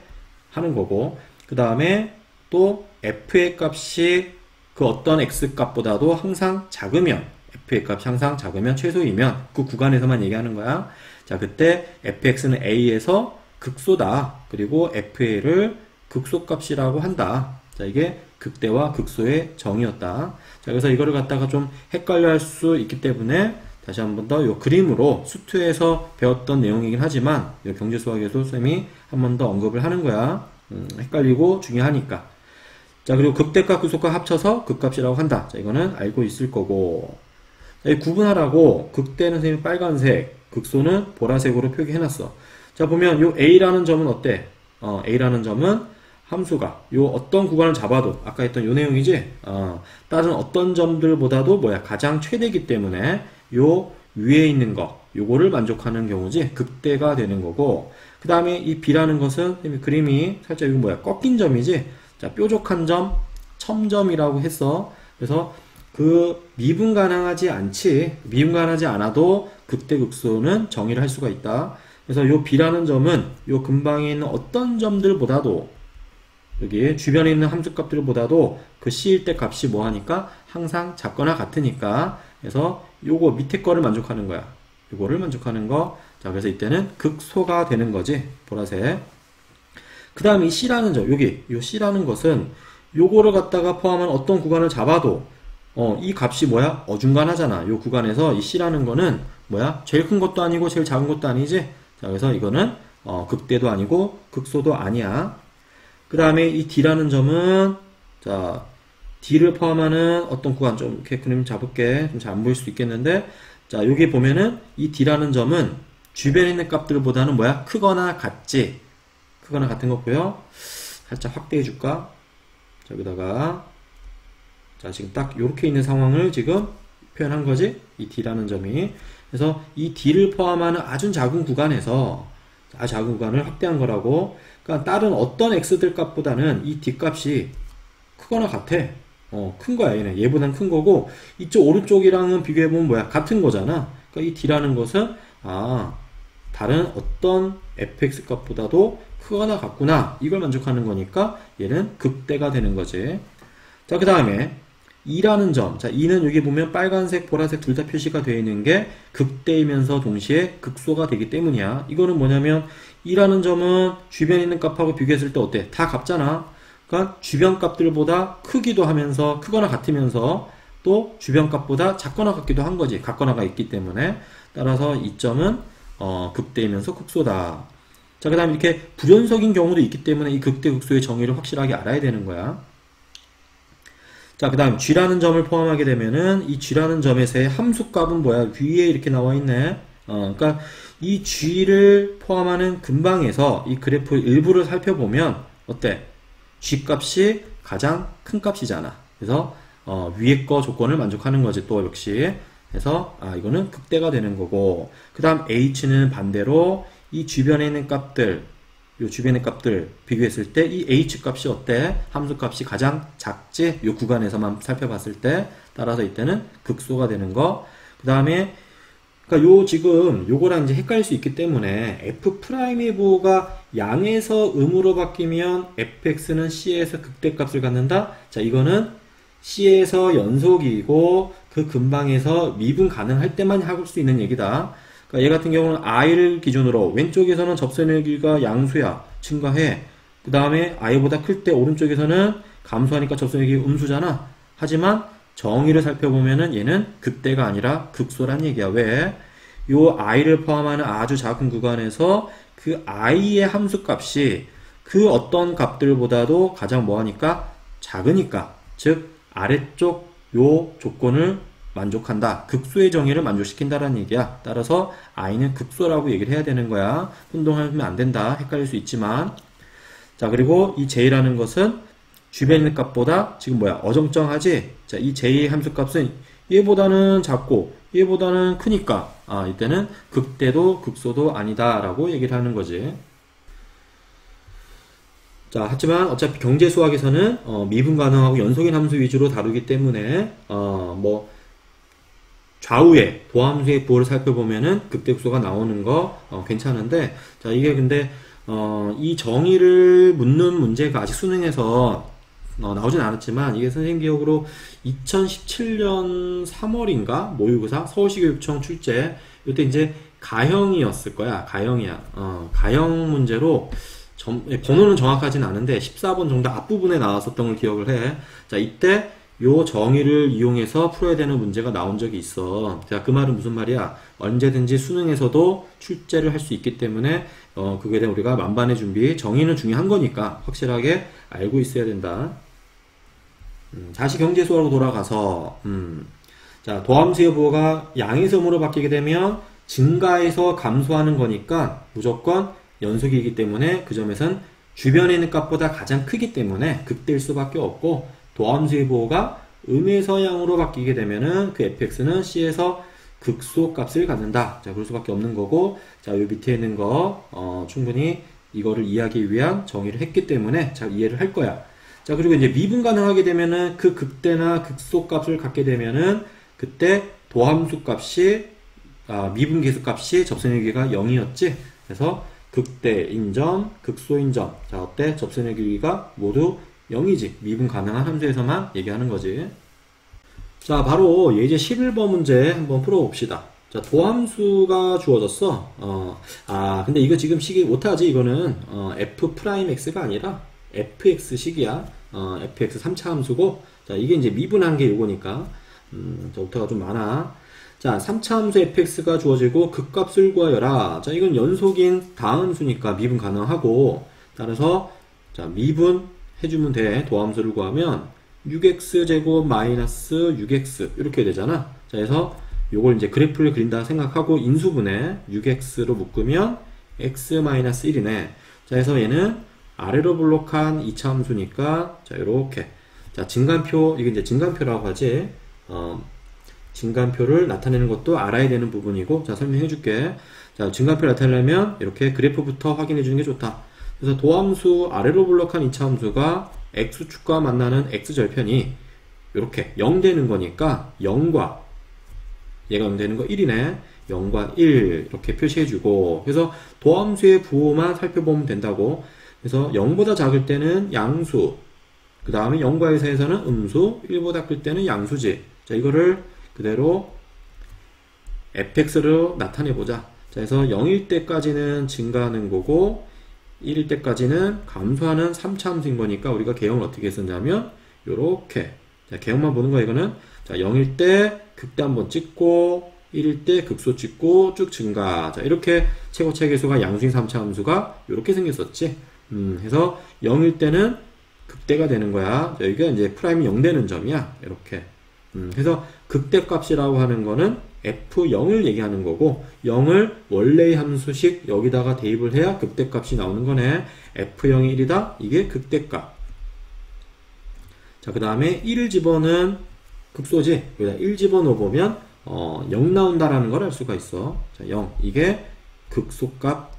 하는 거고, 그 다음에 또 f의 값이 그 어떤 x 값보다도 항상 작으면, f의 값이 항상 작으면, 최소이면 그 구간에서만 얘기하는 거야. 자, 그때 fx는 a에서 극소다. 그리고 fa를 극소값이라고 한다. 자, 이게 극대와 극소의 정의였다. 자, 그래서 이거를 갖다가 좀 헷갈려 할 수 있기 때문에 다시 한 번 더 이 그림으로 수투에서 배웠던 내용이긴 하지만 경제수학에서 쌤이 한 번 더 언급을 하는 거야. 헷갈리고 중요하니까. 자, 그리고 극대값, 극소값 합쳐서 극값이라고 한다. 자, 이거는 알고 있을 거고. 자, 이 구분하라고 극대는 선생님이 빨간색, 극소는 보라색으로 표기해놨어. 자, 보면 요 a라는 점은 어때? a라는 점은 함수가 요 어떤 구간을 잡아도 아까 했던 요 내용이지. 다른 어떤 점들보다도 뭐야? 가장 최대이기 때문에 요 위에 있는 거 요거를 만족하는 경우지. 극대가 되는 거고, 그 다음에 이 b라는 것은 그림이 살짝 이거 뭐야? 꺾인 점이지. 자, 뾰족한 점, 첨점이라고 했어. 그래서 그 미분가능하지 않지. 미분가능하지 않아도 극대 극소는 정의를 할 수가 있다. 그래서 요 b라는 점은 요 근방에 있는 어떤 점들보다도, 여기 주변에 있는 함수값들보다도 그 c일 때 값이 뭐하니까 항상 작거나 같으니까, 그래서 요거 밑에 거를 만족하는 거야. 요거를 만족하는 거. 자, 그래서 이때는 극소가 되는 거지. 보라색. 그 다음에 이 c라는 점, 여기 요 c라는 것은 요거를 갖다가 포함한 어떤 구간을 잡아도 이 값이 뭐야? 어중간하잖아. 요 구간에서 이 c라는 거는 뭐야? 제일 큰 것도 아니고 제일 작은 것도 아니지. 자, 그래서 이거는 극대도 아니고 극소도 아니야. 그 다음에 이 D라는 점은, 자, D를 포함하는 어떤 구간, 좀 이렇게 그림 잡을게. 좀 잘 안 보일 수도 있겠는데, 자, 여기 보면은 이 D라는 점은 주변에 있는 값들보다는 뭐야? 크거나 같지? 크거나 같은 거 보여? 살짝 확대해 줄까? 자, 여기다가, 자, 지금 딱 요렇게 있는 상황을 지금 표현한 거지? 이 D라는 점이. 그래서 이 D를 포함하는 아주 작은 구간에서, 아주 작은 구간을 확대한 거라고. 그러니까 다른 어떤 x들 값보다는 이 d 값이 크거나 같아. 큰 거야. 얘보단 큰 거고, 이쪽 오른쪽이랑은 비교해보면 뭐야? 같은 거잖아. 그러니까 이 d라는 것은 다른 어떤 fx 값보다도 크거나 같구나 이걸 만족하는 거니까 얘는 극대가 되는 거지. 자, 그 다음에 2라는 점. 자, 2는 여기 보면 빨간색, 보라색 둘 다 표시가 되어 있는 게 극대이면서 동시에 극소가 되기 때문이야. 이거는 뭐냐면 2라는 점은 주변에 있는 값하고 비교했을 때 어때? 다 같잖아. 그러니까 주변 값들보다 크기도 하면서 크거나 같으면서 또 주변 값보다 작거나 같기도 한 거지. 같거나가 있기 때문에. 따라서 이 점은 극대이면서 극소다. 자, 그 다음에 이렇게 불연속인 경우도 있기 때문에 이 극대 극소의 정의를 확실하게 알아야 되는 거야. 자, 그 다음 g라는 점을 포함하게 되면은 이 g라는 점에서의 함수값은 뭐야? 위에 이렇게 나와 있네. 그러니까 이 g를 포함하는 근방에서 이 그래프 일부를 살펴보면 어때? g 값이 가장 큰 값이잖아. 그래서 위에 거 조건을 만족하는 거지 또 역시. 그래서 이거는 극대가 되는 거고, 그 다음 h는 반대로 이 주변에 있는 값들, 요 주변의 값들 비교했을 때 이 h 값이 어때? 함수 값이 가장 작지? 요 구간에서만 살펴봤을 때. 따라서 이때는 극소가 되는 거. 그 다음에 그러니까 요 지금 요거랑 이제 헷갈릴 수 있기 때문에 f'의 부호가 양에서 음으로 바뀌면 fx는 c에서 극대값을 갖는다. 자, 이거는 c에서 연속이고 그 근방에서 미분 가능할 때만 할 수 있는 얘기다. 그러니까 얘 같은 경우는 i를 기준으로 왼쪽에서는 접선의 길이가 양수야, 증가해. 그 다음에 i보다 클 때 오른쪽에서는 감소하니까 접선의 길이 음수잖아. 하지만 정의를 살펴보면은 얘는 극대가 아니라 극소란 얘기야. 왜? 요 i를 포함하는 아주 작은 구간에서 그 i의 함수값이 그 어떤 값들보다도 가장 뭐하니까? 작으니까. 즉 아래쪽 요 조건을 만족한다. 극소의 정의를 만족시킨다라는 얘기야. 따라서 i는 극소라고 얘기를 해야 되는 거야. 혼동하면 안 된다. 헷갈릴 수 있지만. 자, 그리고 이 j라는 것은 주변에 있는 값보다 지금 뭐야? 어정쩡하지? 자, 이 j의 함수값은 얘보다는 작고 얘보다는 크니까 이때는 극대도 극소도 아니다 라고 얘기를 하는 거지. 자, 하지만 어차피 경제수학에서는 미분 가능하고 연속인 함수 위주로 다루기 때문에 뭐 좌우에 도함수의 부호를 살펴보면은 극대극소가 나오는 거 괜찮은데, 자, 이게 근데 이 정의를 묻는 문제가 아직 수능에서 나오진 않았지만 이게 선생님 기억으로 2017년 3월인가 모의고사 서울시교육청 출제 이때 이제 가형이었을 거야. 가형이야. 가형 문제로 번호는 정확하진 않은데 14번 정도 앞부분에 나왔었던 걸 기억을 해. 자, 이때 요 정의를 이용해서 풀어야 되는 문제가 나온 적이 있어. 자, 그 말은 무슨 말이야? 언제든지 수능에서도 출제를 할 수 있기 때문에 그거에 대한 우리가 만반의 준비, 정의는 중요한 거니까 확실하게 알고 있어야 된다. 다시 경제수학으로 돌아가서 자, 도함수의 부호가 양에서 음으로 바뀌게 되면 증가해서 감소하는 거니까 무조건 연속이기 때문에 그 점에선 주변에 있는 값보다 가장 크기 때문에 극대일 수밖에 없고, 도함수의 부호가 음에서 양으로 바뀌게 되면은 그 fx는 c에서 극소 값을 갖는다. 자, 그럴 수밖에 없는 거고, 자, 요 밑에 있는 거 충분히 이거를 이해하기 위한 정의를 했기 때문에 잘 이해를 할 거야. 자, 그리고 이제 미분 가능하게 되면은 그 극대나 극소 값을 갖게 되면은 그때 도함수 값이 미분 계수 값이 접선의 길이가 0이었지. 그래서 극대인 점, 극소인 점. 자, 어때? 접선의 길이가 모두 0이지. 미분 가능한 함수에서만 얘기하는 거지. 자, 바로 예제 11번 문제 한번 풀어봅시다. 자, 도함수가 주어졌어. 근데 이거 지금 식이 못하지. 이거는 f'x가 아니라 fx식이야. fx 3차 함수고, 자, 이게 이제 미분한 게 요거니까 자, 오타가 좀 많아. 자, 3차 함수 fx가 주어지고 극값을 구하여라. 자, 이건 연속인 다함수니까 미분 가능하고, 따라서 자, 미분 해주면 돼. 도함수를 구하면 6x제곱 마이너스 6x 이렇게 되잖아. 자, 그래서 요걸 이제 그래프를 그린다 생각하고 인수분해 6x로 묶으면 x 마이너스 1이네. 자, 그래서 얘는 아래로 블록한 2차 함수니까 자, 요렇게. 자, 증간표, 이게 이제 증간표라고 하지. 증간표를 나타내는 것도 알아야 되는 부분이고, 자, 설명해 줄게. 자, 증간표를 나타내려면 이렇게 그래프부터 확인해 주는 게 좋다. 그래서 도함수 아래로 블록한 2차 함수가 x축과 만나는 x절편이 이렇게 0 되는 거니까 0과 얘가 0 되는 거 1이네. 0과 1 이렇게 표시해주고, 그래서 도함수의 부호만 살펴보면 된다고. 그래서 0보다 작을 때는 양수, 그 다음에 0과 1 사이에서는 음수, 1보다 클 때는 양수지. 자, 이거를 그대로 fx로 나타내보자. 자, 그래서 0일 때까지는 증가하는 거고 1일 때까지는 감소하는 3차 함수인 거니까 우리가 개형을 어떻게 했었냐면 요렇게, 자, 개형만 보는 거야 이거는. 자, 0일 때 극대 한번 찍고 1일 때 극소 찍고 쭉 증가. 자, 이렇게 최고차 계수가 양수인 3차 함수가 이렇게 생겼었지. 해서 0일 때는 극대가 되는 거야. 여기가 이제 프라임이 0 되는 점이야. 이렇게. 그래서 극대값이라고 하는 거는 f0을 얘기하는 거고, 0을 원래의 함수식 여기다가 대입을 해야 극대값이 나오는 거네. f0이 1이다. 이게 극대값. 자, 그 다음에 1을 집어넣은 극소지. 여기다 1 집어넣어보면 0 나온다라는 걸 알 수가 있어. 자, 0. 이게 극소값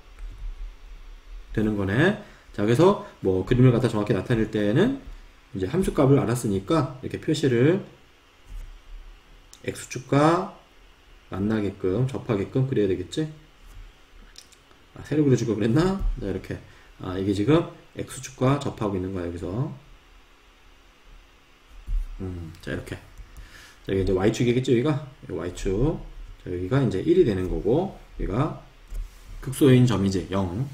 되는 거네. 자, 그래서 뭐 그림을 갖다 정확히 나타낼 때는 이제 함수값을 알았으니까 이렇게 표시를 x축과 만나게끔, 접하게끔 그려야 되겠지? 아, 세로 그려주고 그랬나? 자, 이렇게. 아, 이게 지금 x축과 접하고 있는 거야, 여기서. 자, 이렇게. 자, 이게 이제 y축이겠죠, 여기가? y축. 자, 여기가 이제 1이 되는 거고, 여기가 극소인 점이지, 0.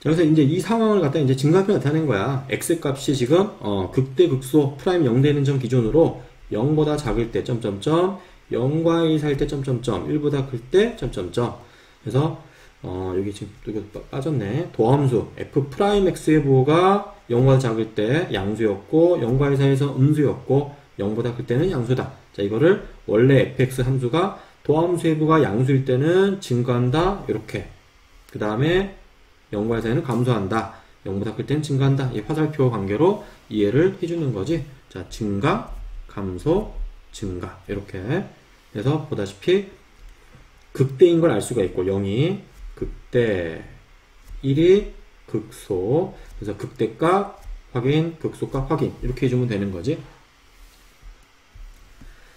자, 그래서 이제 이 상황을 갖다 이제 증가표 나타낸 거야. x 값이 지금, 극대 극소, 프라임 0 되는 점 기준으로 0보다 작을 때, 점점점, 0과 1 사이일 때, 점점점, 1보다 클 때, 점점점. 그래서, 여기 지금 또 빠졌네. 도함수, f'x의 부호가 0보다 작을 때 양수였고, 0과 1 사이에서 음수였고, 0보다 클 때는 양수다. 자, 이거를 원래 fx 함수가 도함수의 부호가 양수일 때는 증가한다. 이렇게. 그 다음에 0과 1 사이는 감소한다. 0보다 클 때는 증가한다. 이 화살표 관계로 이해를 해주는 거지. 자, 증가, 감소, 증가. 이렇게. 그래서 보다시피 극대인 걸 알 수가 있고, 0이 극대, 1이 극소. 그래서 극대값 확인, 극소값 확인. 이렇게 해주면 되는 거지.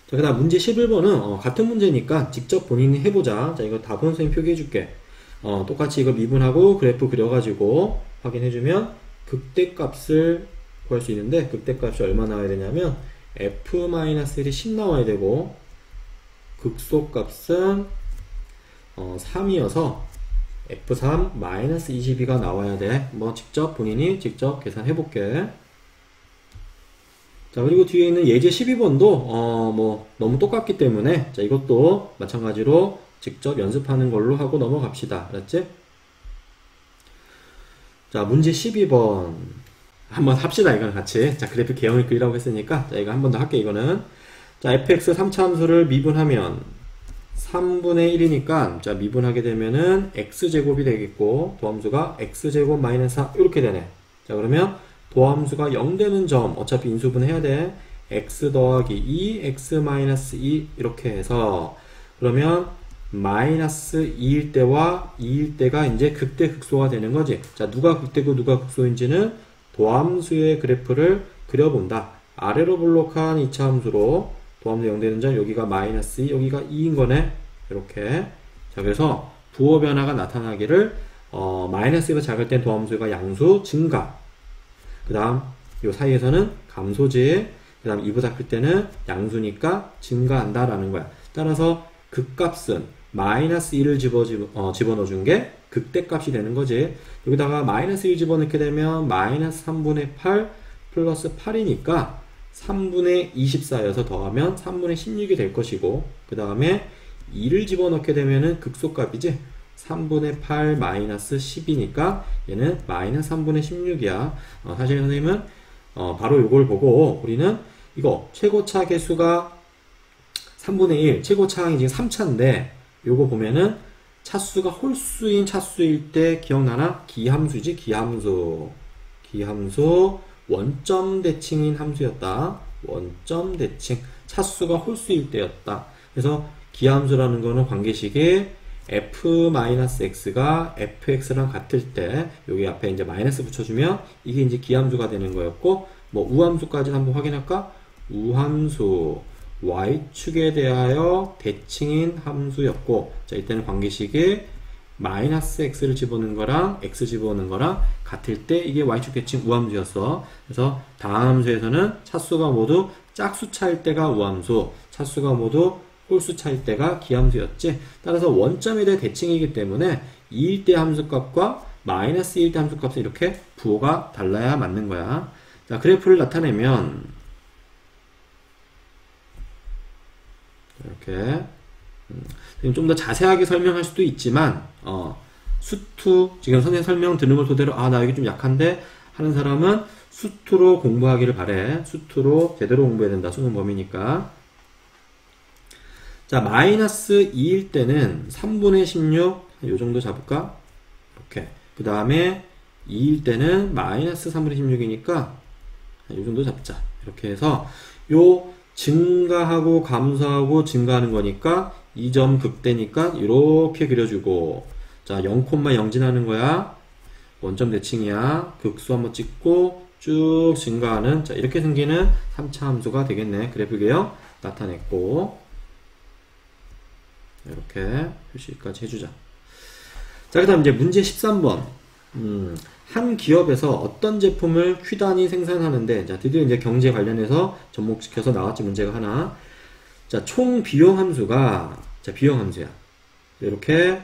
자, 그 다음 문제 11번은 같은 문제니까 직접 본인이 해보자. 자, 이거 답은 선생님 표기해줄게. 똑같이 이거 미분하고 그래프 그려가지고 확인해주면 극대값을 구할 수 있는데, 극대값이 얼마 나와야 되냐면 f-1이 10 나와야 되고, 극소값은 3이어서 f3-22가 나와야 돼. 뭐 직접 본인이 직접 계산해볼게. 자, 그리고 뒤에 있는 예제 12번도 뭐 너무 똑같기 때문에, 자, 이것도 마찬가지로 직접 연습하는 걸로 하고 넘어갑시다. 알았지? 자, 문제 12번 한번 합시다. 이거는 같이. 자, 그래프 개형을 그리라고 했으니까, 자, 이거 한 번 더 할게. 이거는, 자, fx 3차 함수를 미분하면 3분의 1이니까, 자, 미분하게 되면은 x제곱이 되겠고, 도함수가 x제곱 마이너스 4 이렇게 되네. 자, 그러면 도함수가 0 되는 점, 어차피 인수분 해야 돼. x 더하기 2, x 마이너스 2 이렇게 해서, 그러면 마이너스 2일 때와 2일 때가 이제 극대 극소가 되는 거지. 자, 누가 극대고 누가 극소인지는 도함수의 그래프를 그려본다. 아래로 블록한 2차 함수로 도함수 0 되는 점, 여기가 마이너스 2, 여기가 2인 거네. 이렇게. 자, 그래서 부호 변화가 나타나기를 마이너스 2가 작을 땐 도함수가 양수 증가. 그 다음 요 사이에서는 감소지. 그 다음 2보다 클 때는 양수니까 증가한다 라는 거야. 따라서 극값은 마이너스 1을 집어넣어 준 게 극대값이 되는 거지. 여기다가 마이너스 1 집어넣게 되면 마이너스 3분의 8 플러스 8이니까 3분의 24여서 더하면 3분의 16이 될 것이고, 그 다음에 2를 집어넣게 되면은 극소값이지. 3분의 8 마이너스 10이니까 얘는 마이너스 3분의 16이야. 사실 선생님은 바로 이걸 보고 우리는 이거 최고차 개수가 3분의 1, 최고차항이 지금 3차인데, 요거 보면은 차수가 홀수인 차수일 때 기억나나? 기함수지, 기함수. 기함수, 원점 대칭인 함수였다. 원점 대칭. 차수가 홀수일 때였다. 그래서 기함수라는 거는 관계식이 f-x가 fx랑 같을 때, 여기 앞에 이제 마이너스 붙여주면 이게 이제 기함수가 되는 거였고, 뭐 우함수까지 한번 확인할까? 우함수. y축에 대하여 대칭인 함수였고, 자, 이때는 관계식에 마이너스 x를 집어넣는 거랑 x 집어넣는 거랑 같을 때 이게 y축 대칭 우함수였어. 그래서 다음 함수에서는 차수가 모두 짝수차일 때가 우함수, 차수가 모두 홀수차일 때가 기함수였지. 따라서 원점에 대해 대칭이기 때문에 2일 때 함수값과 마이너스 1일 때 함수값은 이렇게 부호가 달라야 맞는 거야. 자, 그래프를 나타내면 이렇게 좀 더 자세하게 설명할 수도 있지만 수투 지금 선생님 설명 듣는 걸 토대로 나 여기 좀 약한데 하는 사람은 수투로 공부하기를 바래. 수투로 제대로 공부해야 된다. 수능 범위니까. 자, 마이너스 2일 때는 3분의 16 요 정도 잡을까? 이렇게. 그 다음에 2일 때는 마이너스 3분의 16이니까 요 정도 잡자. 이렇게 해서 요 증가하고 감소하고 증가하는 거니까 이 점 극대니까 이렇게 그려주고, 자, 0,0 지나는 거야. 원점 대칭이야. 극수 한번 찍고 쭉 증가하는, 자, 이렇게 생기는 3차 함수가 되겠네. 그래프게요. 나타냈고, 이렇게 표시까지 해주자. 자, 그 다음 이제 문제 13번. 한 기업에서 어떤 제품을 Q 단위 생산하는데, 자, 드디어 이제 경제 관련해서 접목시켜서 나왔지, 문제가 하나. 자, 총 비용 함수가, 자, 비용 함수야. 이렇게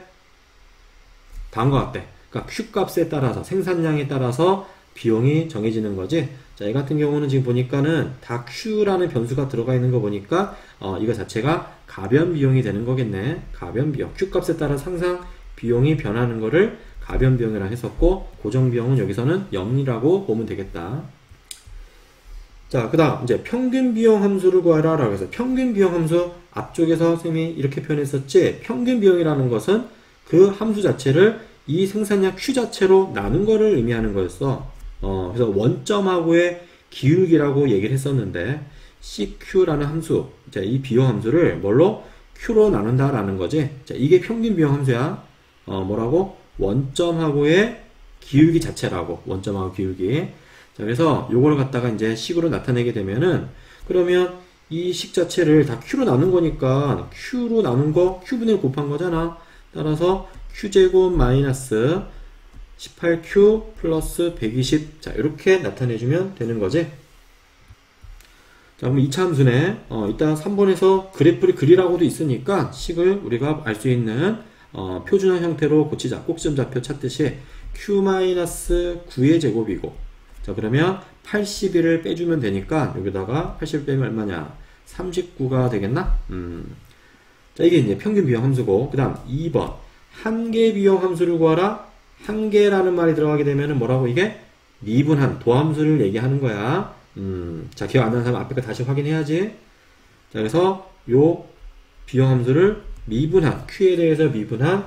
다음과 같대. 그러니까 Q 값에 따라서, 생산량에 따라서 비용이 정해지는 거지. 자, 이 같은 경우는 지금 보니까는 다 Q라는 변수가 들어가 있는 거 보니까, 이거 자체가 가변 비용이 되는 거겠네. 가변 비용. Q 값에 따라 항상 비용이 변하는 거를 가변 비용이라 했었고, 고정 비용은 여기서는 0이라고 보면 되겠다. 자, 그 다음 이제 평균 비용 함수를 구하라 라고 해서, 평균 비용 함수 앞쪽에서 선생님이 이렇게 표현했었지. 평균 비용이라는 것은 그 함수 자체를 이 생산량 Q 자체로 나눈 거를 의미하는 거였어. 그래서 원점하고의 기울기라고 얘기를 했었는데, CQ라는 함수, 자, 이 비용 함수를 뭘로? Q로 나눈다라는 거지. 자, 이게 평균 비용 함수야. 뭐라고? 원점하고의 기울기 자체라고. 원점하고 기울기. 자, 그래서 요거를 갖다가 이제 식으로 나타내게 되면은, 그러면 이 식 자체를 다 Q로 나눈 거니까 Q로 나눈 거 Q분의 1 곱한 거잖아. 따라서 Q제곱 마이너스 18Q 플러스 120. 자, 이렇게 나타내주면 되는 거지. 자, 그럼 2차 함수네. 이따 3번에서 그래프를 그리라고도 있으니까 식을 우리가 알 수 있는 표준화 형태로 고치자. 꼭지점 좌표 찾듯이 Q-9의 제곱이고, 자, 그러면 81을 빼주면 되니까 여기다가 80 빼면 얼마냐? 39가 되겠나? 자, 이게 이제 평균 비용 함수고, 그 다음 2번 한계 비용 함수를 구하라. 한계라는 말이 들어가게 되면은 뭐라고? 이게 미분한 도함수를 얘기하는 거야. 자, 기억 안 나는 사람 앞에 거 다시 확인해야지. 자, 그래서 요 비용 함수를 미분한, Q에 대해서 미분한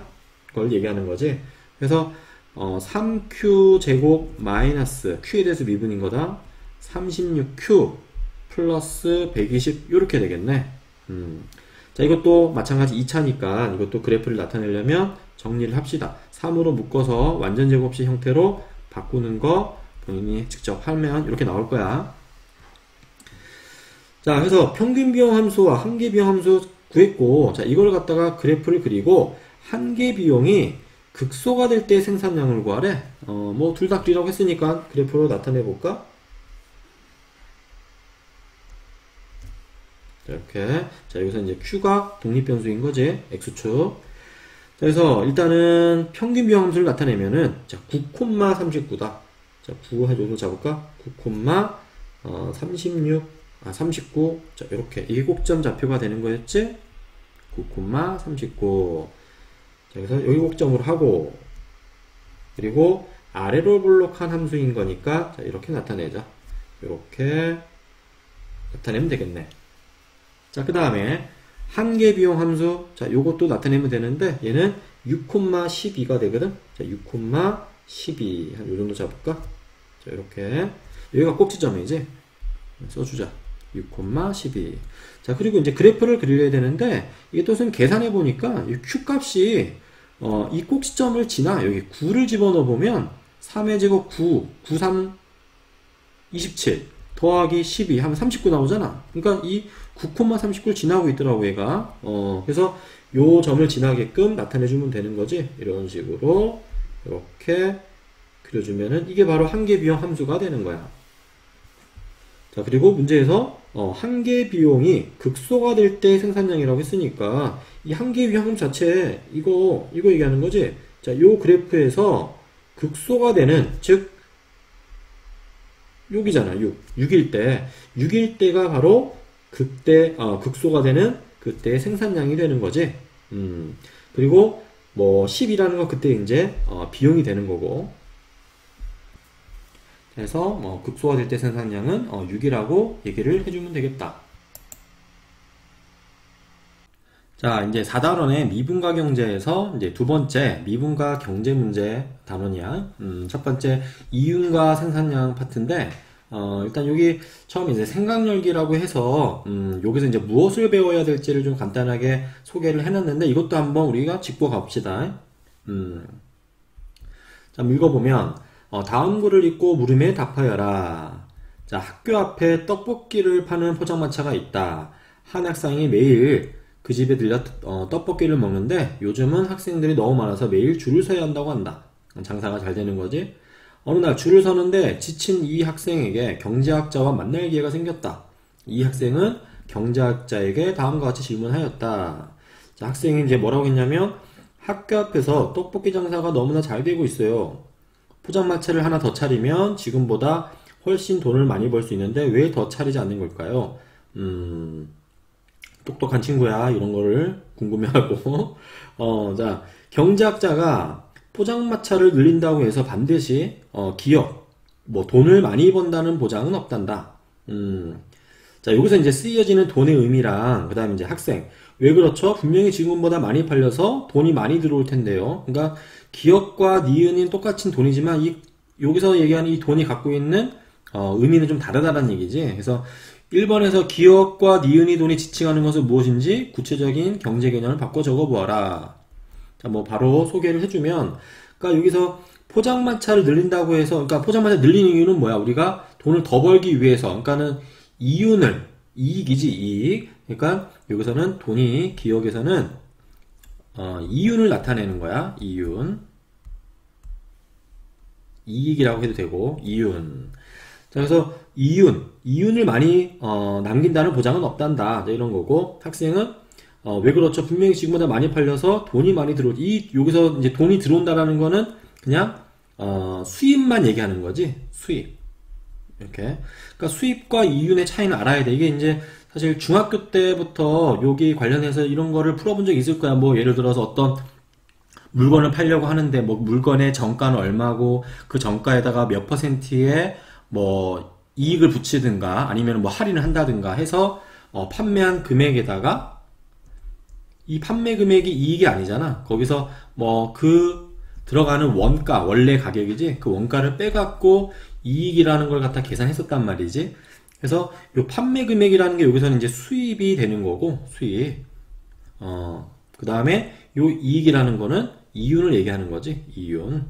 걸 얘기하는 거지. 그래서 3Q 제곱 마이너스 Q에 대해서 미분인 거다. 36Q 플러스 120 이렇게 되겠네. 자, 이것도 마찬가지 2차니까 이것도 그래프를 나타내려면 정리를 합시다. 3으로 묶어서 완전 제곱식 형태로 바꾸는 거 본인이 직접 하면 이렇게 나올 거야. 자, 그래서 평균 비용 함수와 한계 비용 함수 구했고, 자, 이걸 갖다가 그래프를 그리고 한계 비용이 극소가 될 때 생산량을 구하래. 뭐 둘 다 그리라고 했으니까 그래프로 나타내 볼까? 이렇게. 자, 여기서 이제 Q가 독립변수인 거지. X축. 그래서 일단은 평균 비용 함수를 나타내면은, 자, 9,39다. 자, 9 해줘서 잡을까? 39. 자, 이렇게. 이게 꼭점 좌표가 되는 거였지? 9,39. 자, 그래서 여기 꼭점으로 하고, 그리고 아래로 블록한 함수인 거니까, 자, 이렇게 나타내자. 이렇게 나타내면 되겠네. 자, 그 다음에 한계 비용 함수, 자, 요것도 나타내면 되는데 얘는 6,12가 되거든. 자, 6,12 한 요 정도 잡을까? 자, 이렇게 여기가 꼭지점이지. 써주자. 6,12. 자, 그리고 이제 그래프를 그려야 되는데 이게 또 좀 계산해 보니까 이 Q 값이 이 꼭지점을 지나 여기 9를 집어넣어 보면 3의 제곱 9, 9, 3, 27. 더하기 12 하면 39 나오잖아. 그러니까 이 9,39를 지나고 있더라고 얘가. 그래서 요 점을 지나게끔 나타내주면 되는 거지. 이런 식으로 이렇게 그려주면은 이게 바로 한계 비용 함수가 되는 거야. 자, 그리고 문제에서 한계 비용이 극소가 될 때 생산량이라고 했으니까 이 한계 비용 함수 자체 이거 얘기하는 거지. 자, 요 그래프에서 극소가 되는, 즉 여기잖아. 6일 때. 6일 때가 바로 그때, 극소가 되는 그때의 생산량이 되는 거지. 그리고 뭐 10이라는 거 그때 이제, 비용이 되는 거고. 그래서 뭐 극소가 될 때 생산량은 6이라고 얘기를 해주면 되겠다. 자, 이제 4단원의 미분과 경제에서 이제 두 번째 미분과 경제 문제 단원이야. 첫 번째 이윤과 생산량 파트인데, 일단 여기 처음 이제 생각열기라고 해서, 여기서 이제 무엇을 배워야 될지를 좀 간단하게 소개를 해놨는데, 이것도 한번 우리가 짚고 가봅시다. 자, 읽어보면, 다음 글을 읽고 물음에 답하여라. 자, 학교 앞에 떡볶이를 파는 포장마차가 있다. 한 학생이 매일 그 집에 들려 떡볶이를 먹는데 요즘은 학생들이 너무 많아서 매일 줄을 서야 한다고 한다. 장사가 잘 되는 거지. 어느 날 줄을 서는데 지친 이 학생에게 경제학자와 만날 기회가 생겼다. 이 학생은 경제학자에게 다음과 같이 질문하였다. 자, 학생이 이제 뭐라고 했냐면, 학교 앞에서 떡볶이 장사가 너무나 잘 되고 있어요. 포장마차를 하나 더 차리면 지금보다 훨씬 돈을 많이 벌 수 있는데 왜 더 차리지 않는 걸까요? 똑똑한 친구야. 이런 거를 궁금해하고. 자, 경제학자가 포장마차를 늘린다고 해서 반드시, 기업, 뭐, 돈을 많이 번다는 보장은 없단다. 자, 여기서 이제 쓰여지는 돈의 의미랑, 그 다음에 이제 학생. 왜 그렇죠? 분명히 지금보다 많이 팔려서 돈이 많이 들어올 텐데요. 그러니까, 기업과 니은은 똑같은 돈이지만, 여기서 얘기하는 이 돈이 갖고 있는, 의미는 좀 다르다는 얘기지. 그래서, 1번에서 기업과 니은이 돈이 지칭하는 것은 무엇인지 구체적인 경제 개념을 바꿔 적어 보아라. 자, 뭐 바로 소개를 해주면, 그러니까 여기서 포장마차를 늘린다고 해서, 그러니까 포장마차 늘리는 이유는 뭐야? 우리가 돈을 더 벌기 위해서, 그러니까는 이익이지, 이익. 그러니까 여기서는 돈이, 기업에서는 이윤을 나타내는 거야. 이익이라고 해도 되고, 이윤. 자, 그래서 이윤을 많이 남긴다는 보장은 없단다. 이런 거고, 학생은 왜 그렇죠? 분명히 지금보다 많이 팔려서 돈이 많이 여기서 이제 돈이 들어온다라는 거는 그냥 수입만 얘기하는 거지. 수입. 이렇게. 그러니까 수입과 이윤의 차이는 알아야 돼. 이게 이제 사실 중학교 때부터 여기 관련해서 이런 거를 풀어본 적이 있을 거야. 뭐 예를 들어서 어떤 물건을 팔려고 하는데 뭐 물건의 정가는 얼마고 그 정가에다가 몇 퍼센트의 뭐 이익을 붙이든가 아니면 뭐 할인을 한다든가 해서 판매한 금액에다가 이 판매 금액이 이익이 아니잖아. 거기서 뭐 그 들어가는 원가, 원래 가격이지, 그 원가를 빼갖고 이익이라는 걸 갖다 계산했었단 말이지. 그래서 요 판매 금액이라는 게 여기서는 이제 수입이 되는 거고, 수입. 그 다음에 요 이익이라는 거는 이윤을 얘기하는 거지, 이윤.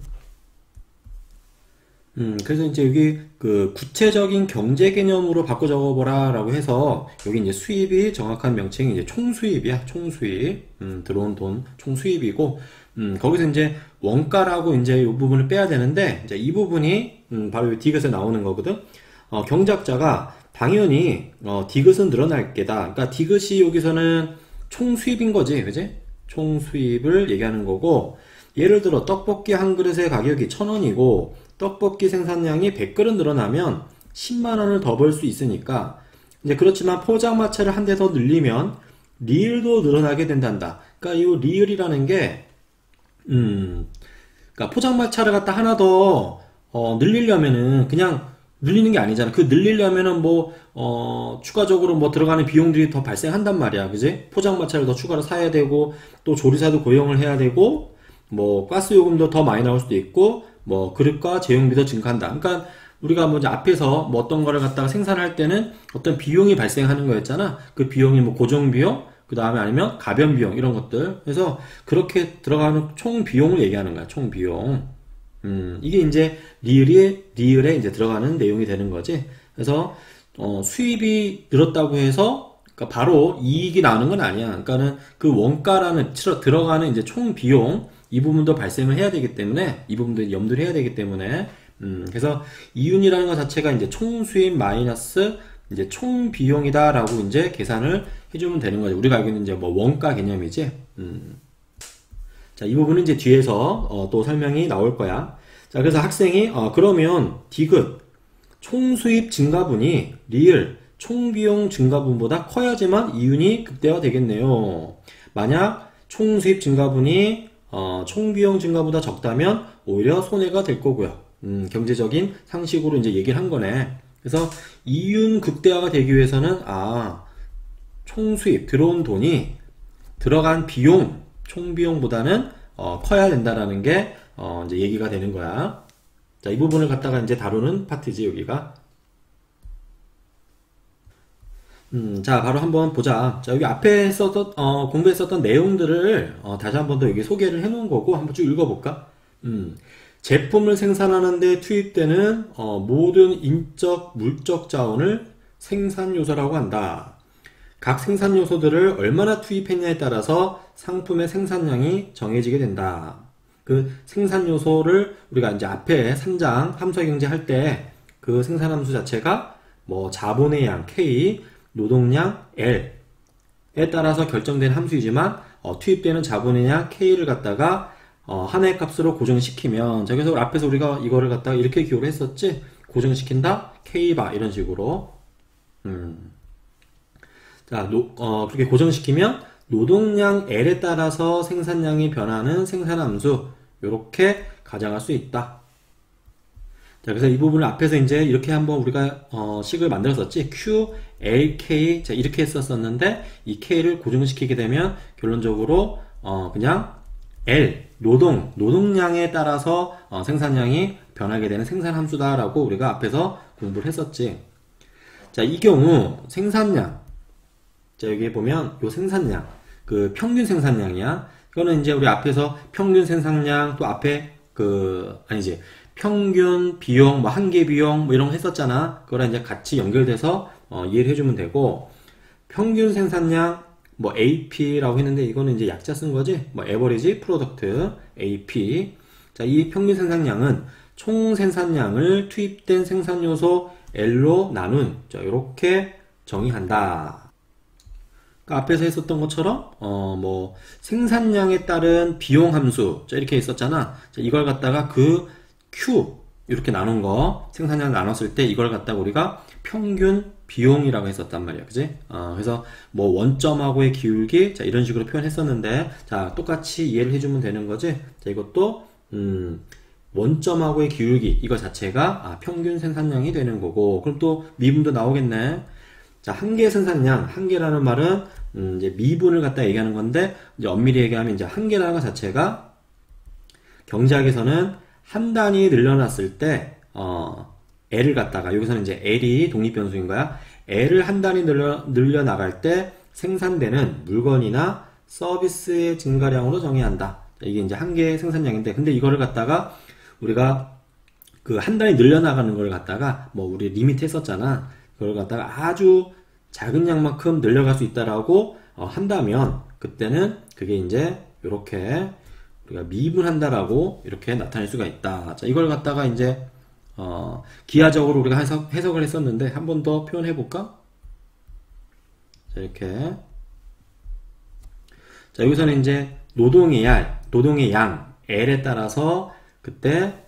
그래서 이제 여기 그 구체적인 경제 개념으로 바꿔 적어보라 라고 해서 여기 이제 수입이 정확한 명칭이 이제 총수입이야. 총수입. 들어온 돈 총수입이고, 거기서 이제 원가라고 이제 이 부분을 빼야 되는데, 이제 이 부분이 바로 이 디귿에 나오는 거거든. 경제학자가 당연히 디귿은 늘어날 게다. 그러니까 디귿이 여기서는 총수입인 거지, 그지? 총수입을 얘기하는 거고, 예를 들어 떡볶이 한 그릇의 가격이 1,000원이고 떡볶이 생산량이 100그릇 늘어나면 10만원을 더 벌 수 있으니까, 이제 그렇지만 포장마차를 한 대 더 늘리면 리을도 늘어나게 된단다. 그러니까 이 리을이라는 게 그러니까 포장마차를 갖다 하나 더 늘리려면은 그냥 늘리는 게 아니잖아. 그 늘리려면은 뭐 추가적으로 뭐 들어가는 비용들이 더 발생한단 말이야. 그지? 포장마차를 더 추가로 사야 되고, 또 조리사도 고용을 해야 되고, 뭐 가스 요금도 더 많이 나올 수도 있고, 뭐 그릇과 제용비도 증가한다. 그러니까 우리가 뭐 이제 앞에서 뭐 어떤 거를 갖다가 생산할 때는 어떤 비용이 발생하는 거였잖아. 그 비용이 뭐 고정 비용, 그 다음에 아니면 가변 비용, 이런 것들. 그래서 그렇게 들어가는 총 비용을 얘기하는 거야. 총 비용. 이게 이제 리을에 이제 들어가는 내용이 되는 거지. 그래서 수입이 늘었다고 해서 그러니까 바로 이익이 나는 건 아니야. 그러니까는 그 원가라는 들어가는 이제 총 비용 이 부분도 발생을 해야 되기 때문에 이 부분도 염두를 해야 되기 때문에 그래서 이윤이라는 것 자체가 이제 총 수입 마이너스 이제 총 비용이다라고 이제 계산을 해주면 되는 거죠. 우리가 알고 있는 이제 뭐 원가 개념이지. 자, 이 부분은 이제 뒤에서 또 설명이 나올 거야. 자, 그래서 학생이 그러면 디귿 총 수입 증가분이 리을 총 비용 증가분보다 커야지만 이윤이 극대화되겠네요. 만약 총 수입 증가분이 총 비용 증가보다 적다면 오히려 손해가 될 거고요. 경제적인 상식으로 이제 얘기를 한 거네. 그래서 이윤 극대화가 되기 위해서는 총 수입 들어온 돈이 들어간 비용 총 비용보다는 커야 된다라는 게 이제 얘기가 되는 거야. 자, 이 부분을 갖다가 이제 다루는 파트지 여기가. 자, 바로 한번 보자. 자, 여기 앞에 썼던 공부했었던 내용들을 다시 한번 더 여기 소개를 해 놓은 거고 한번 쭉 읽어볼까? 제품을 생산하는데 투입되는 모든 인적, 물적 자원을 생산 요소라고 한다. 각 생산 요소들을 얼마나 투입했냐에 따라서 상품의 생산량이 정해지게 된다. 그 생산 요소를 우리가 이제 앞에 3장 함수화 경제 할 때 그 생산 함수 자체가 뭐 자본의 양 K, 노동량 L에 따라서 결정된 함수이지만 투입되는 자본의 양 K를 갖다가 하나의 값으로 고정시키면 자, 그래서 앞에서 우리가 이거를 갖다가 이렇게 기호를 했었지. 고정시킨다 K바 이런 식으로 자, 그렇게 고정시키면 노동량 L에 따라서 생산량이 변하는 생산함수 이렇게 가정할 수 있다. 자, 그래서 이 부분을 앞에서 이제 이렇게 한번 우리가 식을 만들었었지. Q, L, K 자, 이렇게 했었었는데 이 K를 고정시키게 되면 결론적으로 그냥 L, 노동량에 따라서 생산량이 변하게 되는 생산함수다라고 우리가 앞에서 공부를 했었지. 자, 이 경우 생산량 자, 여기 보면 요 생산량 그 평균 생산량이야. 이거는 이제 우리 앞에서 평균 생산량 또 앞에 아니지 평균 비용 뭐 한계 비용 뭐 이런 거 했었잖아. 그거랑 이제 같이 연결돼서 이해를 해주면 되고 평균 생산량 뭐 AP라고 했는데 이거는 이제 약자 쓴 거지. 뭐 에버리지 프로덕트 AP. 자, 이 평균 생산량은 총 생산량을 투입된 생산 요소 L로 나눈 자, 이렇게 정의한다. 앞에서 했었던 것처럼 뭐 생산량에 따른 비용 함수 자, 이렇게 있었잖아. 자, 이걸 갖다가 그 Q 이렇게 나눈 거 생산량 나눴을 때 이걸 갖다가 우리가 평균 비용이라고 했었단 말이야. 그지? 그래서 뭐 원점하고의 기울기 자, 이런 식으로 표현했었는데 자, 똑같이 이해를 해주면 되는 거지. 자, 이것도 원점하고의 기울기 이거 자체가 평균 생산량이 되는 거고 그럼 또 미분도 나오겠네. 자, 한계 생산량, 한계라는 말은 이제 미분을 갖다 얘기하는 건데 이제 엄밀히 얘기하면 이제 한계라는 것 자체가 경제학에서는 한 단위 늘려놨을 때 L을 갖다가 여기서는 이제 L이 독립변수인 거야. L을 한 단위 늘려 나갈 때 생산되는 물건이나 서비스의 증가량으로 정의한다. 이게 이제 한계 생산량인데 근데 이거를 갖다가 우리가 그 한 단위 늘려 나가는 걸 갖다가 뭐 우리 리미트 했었잖아. 그걸 갖다가 아주 작은 양만큼 늘려갈 수 있다라고 한다면 그때는 그게 이제 이렇게 우리가 미분한다라고 이렇게 나타낼 수가 있다. 자, 이걸 갖다가 이제 기하적으로 우리가 해석을 했었는데 한 번 더 표현해 볼까? 자, 이렇게 자, 여기서는 이제 노동의 양 L에 따라서 그때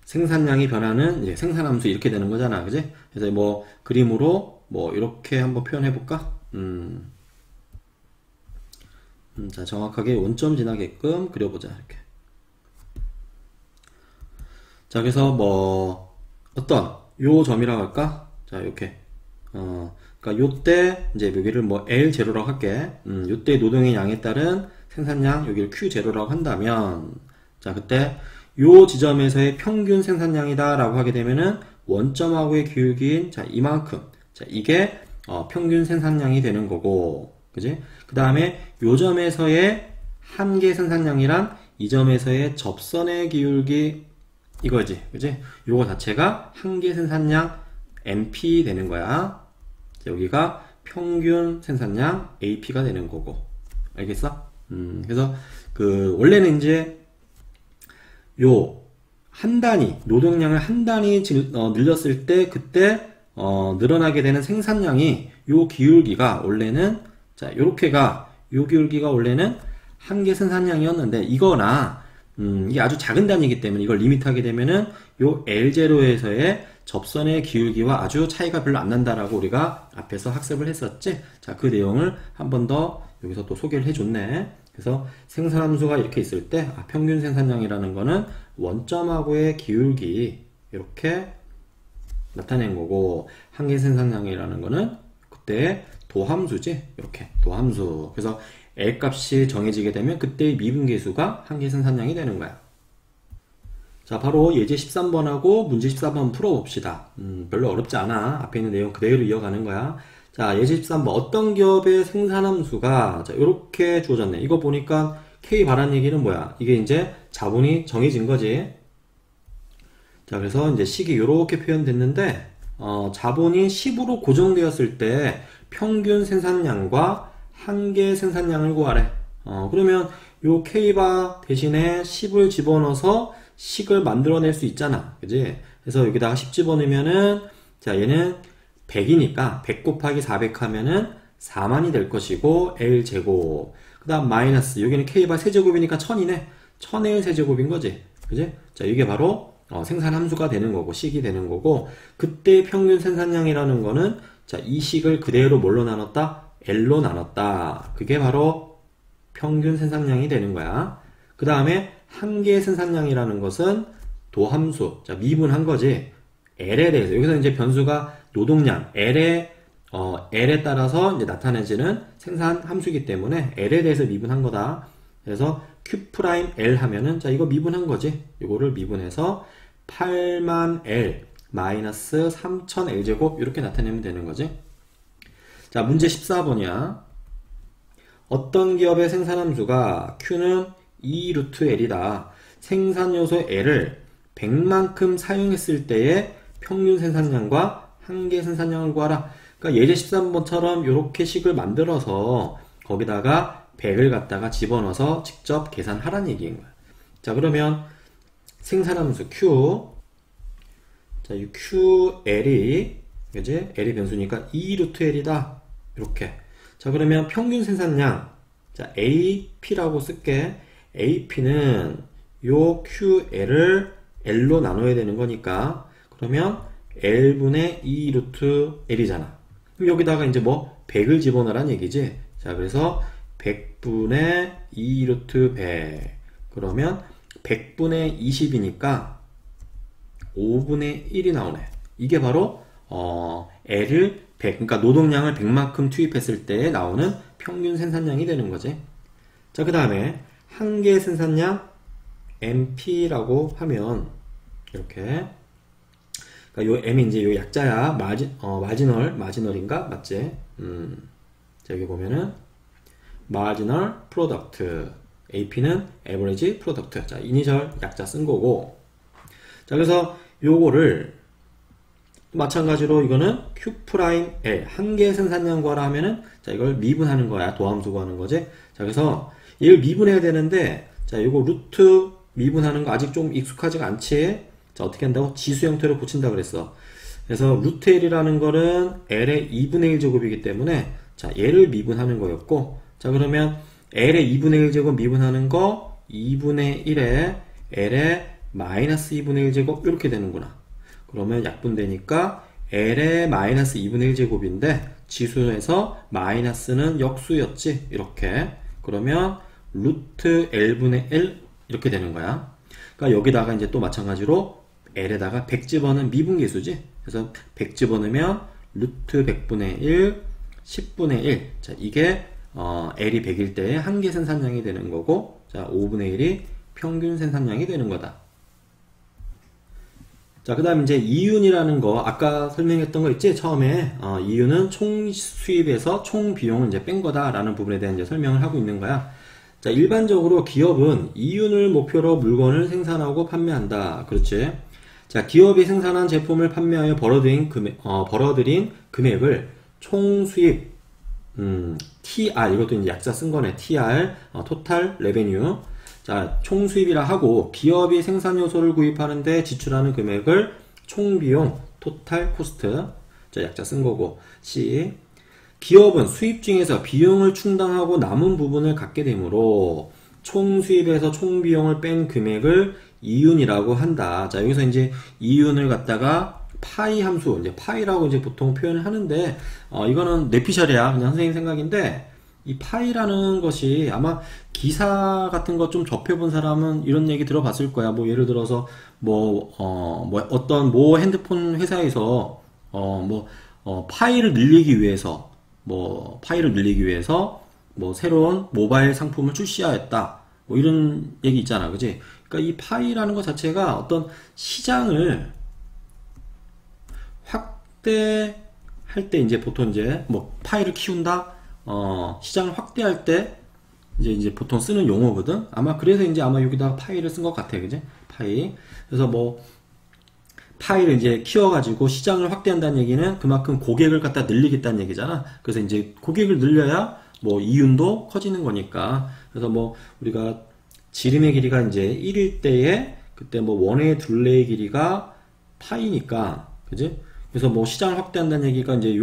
생산량이 변하는 이제 생산함수 이렇게 되는 거잖아. 그지? 그래서 뭐 그림으로 뭐 이렇게 한번 표현해 볼까? 자, 정확하게 원점 지나게끔 그려보자. 이렇게. 자, 그래서 뭐 어떤 요 점이라고 할까? 자, 이렇게. 그러니까 요때 이제 여기를 뭐 L0라고 할게. 요때 노동의 양에 따른 생산량 여기를 Q0라고 한다면 자, 그때 요 지점에서의 평균 생산량이다 라고 하게 되면은 원점하고의 기울기인 자, 이만큼 자, 이게 평균 생산량이 되는 거고 그지? 그 다음에 요 점에서의 한계 생산량이란 이 점에서의 접선의 기울기 이거지 그지? 요거 자체가 한계 생산량 MP 되는 거야. 여기가 평균 생산량 AP가 되는 거고. 알겠어? 그래서 원래는 이제 요 한 단위, 노동량을 한 단위 늘렸을 때 그때 늘어나게 되는 생산량이 요 기울기가 원래는 자, 요렇게가 요 기울기가 원래는 한 개 생산량이었는데 이거나 이게 아주 작은 단위이기 때문에 이걸 리미트하게 되면은 요 L0에서의 접선의 기울기와 아주 차이가 별로 안 난다라고 우리가 앞에서 학습을 했었지. 자, 그 내용을 한 번 더 여기서 또 소개를 해줬네. 그래서 생산함수가 이렇게 있을 때 평균 생산량이라는 거는 원점하고의 기울기 이렇게 나타낸 거고, 한계 생산량이라는 거는 그때 도함수지. 이렇게 도함수. 그래서 L 값이 정해지게 되면 그때의 미분계수가 한계 생산량이 되는 거야. 자, 바로 예제 13번하고 문제 14번 풀어봅시다. 별로 어렵지 않아. 앞에 있는 내용 그대로 이어가는 거야. 자, 예제 13번. 어떤 기업의 생산함수가 자, 이렇게 주어졌네. 이거 보니까 K 바란 얘기는 뭐야? 이게 이제 자본이 정해진 거지. 자, 그래서 이제 식이 이렇게 표현됐는데, 자본이 10으로 고정되었을 때 평균 생산량과 한계 생산량을 구하래. 그러면 요 K바 대신에 10을 집어넣어서 식을 만들어낼 수 있잖아. 그지? 그래서 여기다가 10 집어넣으면은, 자, 얘는 100이니까 100 곱하기 400 하면은 4만이 될 것이고, L제곱. 그 다음 마이너스. 여기는 K바 세제곱이니까 1000이네. 1000의 세제곱인 거지. 그지? 자, 이게 바로 생산함수가 되는 거고, 식이 되는 거고, 그때 평균 생산량이라는 거는, 자, 이 식을 그대로 뭘로 나눴다? L로 나눴다. 그게 바로 평균 생산량이 되는 거야. 그 다음에 한계 생산량이라는 것은 도함수. 자, 미분한 거지. L에 대해서. 여기서 이제 변수가 노동량, L에 따라서 이제 나타내지는 생산함수이기 때문에 L에 대해서 미분한 거다. 그래서 Q'L 하면은, 자, 이거 미분한 거지. 이거를 미분해서 8만 L 마이너스 3000 L제곱 이렇게 나타내면 되는 거지. 자, 문제 14번이야. 어떤 기업의 생산함수가 Q는 2루트 L이다. 생산요소 L을 100만큼 사용했을 때의 평균 생산량과 한계 생산량을 구하라. 그러니까 예제 13번처럼 이렇게 식을 만들어서 거기다가 100을 갖다가 집어넣어서 직접 계산하라는 얘기인 거야. 자, 그러면 생산함수 Q. 자, 이 QL이, 그지? L이 변수니까 2루트 L이다. 이렇게. 자, 그러면 평균 생산량. 자, AP라고 쓸게. AP는 요 QL을 L로 나눠야 되는 거니까. 그러면 L분의 2루트 L이잖아. 그럼 여기다가 이제 뭐 100을 집어넣으란 얘기지. 자, 그래서 100분의 2루트 100. 그러면 100분의 20이니까 5분의 1이 나오네. 이게 바로 L을 100, 그러니까 노동량을 100만큼 투입했을 때 나오는 평균 생산량이 되는 거지. 자, 그 다음에 한계 생산량 MP라고 하면 이렇게, 그러니까 요 M이 이제 요 약자야. 마지널인가? 맞지? 자, 여기 보면은 마지널 프로덕트, AP는 에버리지 프로덕트. 자, 이니셜 약자 쓴 거고. 자, 그래서 요거를 마찬가지로 이거는 Q'L 한계 생산량 구하라 하면은, 자, 이걸 미분하는 거야. 도함수 구하는 거지. 자, 그래서 얘를 미분해야 되는데, 자, 요거 루트 미분하는 거 아직 좀 익숙하지가 않지. 자, 어떻게 한다고? 지수 형태로 고친다 그랬어. 그래서 루트 L이라는 거는 L의 2분의 1 제곱이기 때문에, 자, 얘를 미분하는 거였고, 자, 그러면 L의 2분의 1 제곱 미분하는 거 2분의 1에 L의 마이너스 2분의 1 제곱 이렇게 되는구나. 그러면 약분되니까 L의 마이너스 2분의 1 제곱인데 지수에서 마이너스는 역수였지. 이렇게. 그러면 루트 L분의 L 이렇게 되는 거야. 그러니까 여기다가 이제 또 마찬가지로 L에다가 100 집어넣으면 미분계수지. 그래서 100 집어넣으면 루트 100분의 1, 10분의 1. 자, 이게 L이 100일 때의 한계 생산량이 되는 거고, 자, 5분의 1이 평균 생산량이 되는 거다. 자, 그 다음 이제 이윤이라는 거, 아까 설명했던 거 있지? 처음에, 이윤은 총 수입에서 총 비용을 이제 뺀 거다라는 부분에 대한 이제 설명을 하고 있는 거야. 자, 일반적으로 기업은 이윤을 목표로 물건을 생산하고 판매한다. 그렇지? 자, 기업이 생산한 제품을 판매하여 벌어들인 금액을 총수입, TR, 이것도 이제 약자 쓴 거네. TR, 토탈 레베뉴. 자, 총수입이라 하고, 기업이 생산 요소를 구입하는데 지출하는 금액을 총비용, 토탈 코스트. 자, 약자 쓴 거고. C. 기업은 수입 중에서 비용을 충당하고 남은 부분을 갖게 되므로 총수입에서 총비용을 뺀 금액을 이윤이라고 한다. 자, 여기서 이제 이윤을 갖다가 파이 함수, 이제 파이라고 이제 보통 표현을 하는데, 이거는 뇌피셜이야. 그냥 선생님 생각인데, 이 파이라는 것이 아마 기사 같은 거 좀 접해본 사람은 이런 얘기 들어봤을 거야. 뭐 예를 들어서 어떤 핸드폰 회사에서 파이를 늘리기 위해서 새로운 모바일 상품을 출시하였다. 뭐 이런 얘기 있잖아. 그지? 그러니까 이 파이라는 것 자체가 어떤 시장을 확대할 때 이제 보통 이제 뭐 파이를 키운다? 시장을 확대할 때 이제 보통 쓰는 용어거든? 그래서 이제 여기다가 파이를 쓴 것 같아. 그지? 파이. 그래서 파이를 이제 키워가지고 시장을 확대한다는 얘기는 그만큼 고객을 갖다 늘리겠다는 얘기잖아. 그래서 이제 고객을 늘려야 이윤도 커지는 거니까. 그래서 우리가 지름의 길이가 이제 1일 때에 그때 원의 둘레의 길이가 파이니까. 그지? 그래서 시장을 확대한다는 얘기가 이제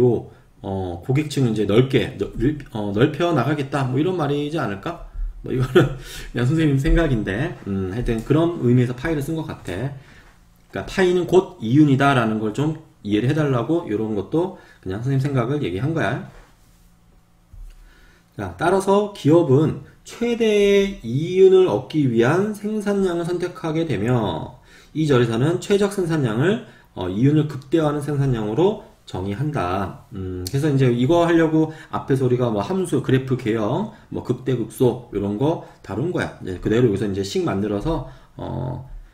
고객층을 이제 넓혀 나가겠다. 이런 말이지 않을까? 이거는 그냥 선생님 생각인데, 하여튼 그런 의미에서 파이를 쓴 것 같아. 그러니까 파이는 곧 이윤이다 라는 걸 좀 이해를 해달라고 이런 것도 그냥 선생님 생각을 얘기한 거야. 자, 따라서 기업은 최대의 이윤을 얻기 위한 생산량을 선택하게 되며 이 절에서는 최적 생산량을 이윤을 극대화하는 생산량으로 정의한다. 그래서 이제 이거 하려고 앞에서 우리가 함수, 그래프 개형, 극대, 극소 이런 거 다룬 거야. 이제 그대로 여기서 이제 식 만들어서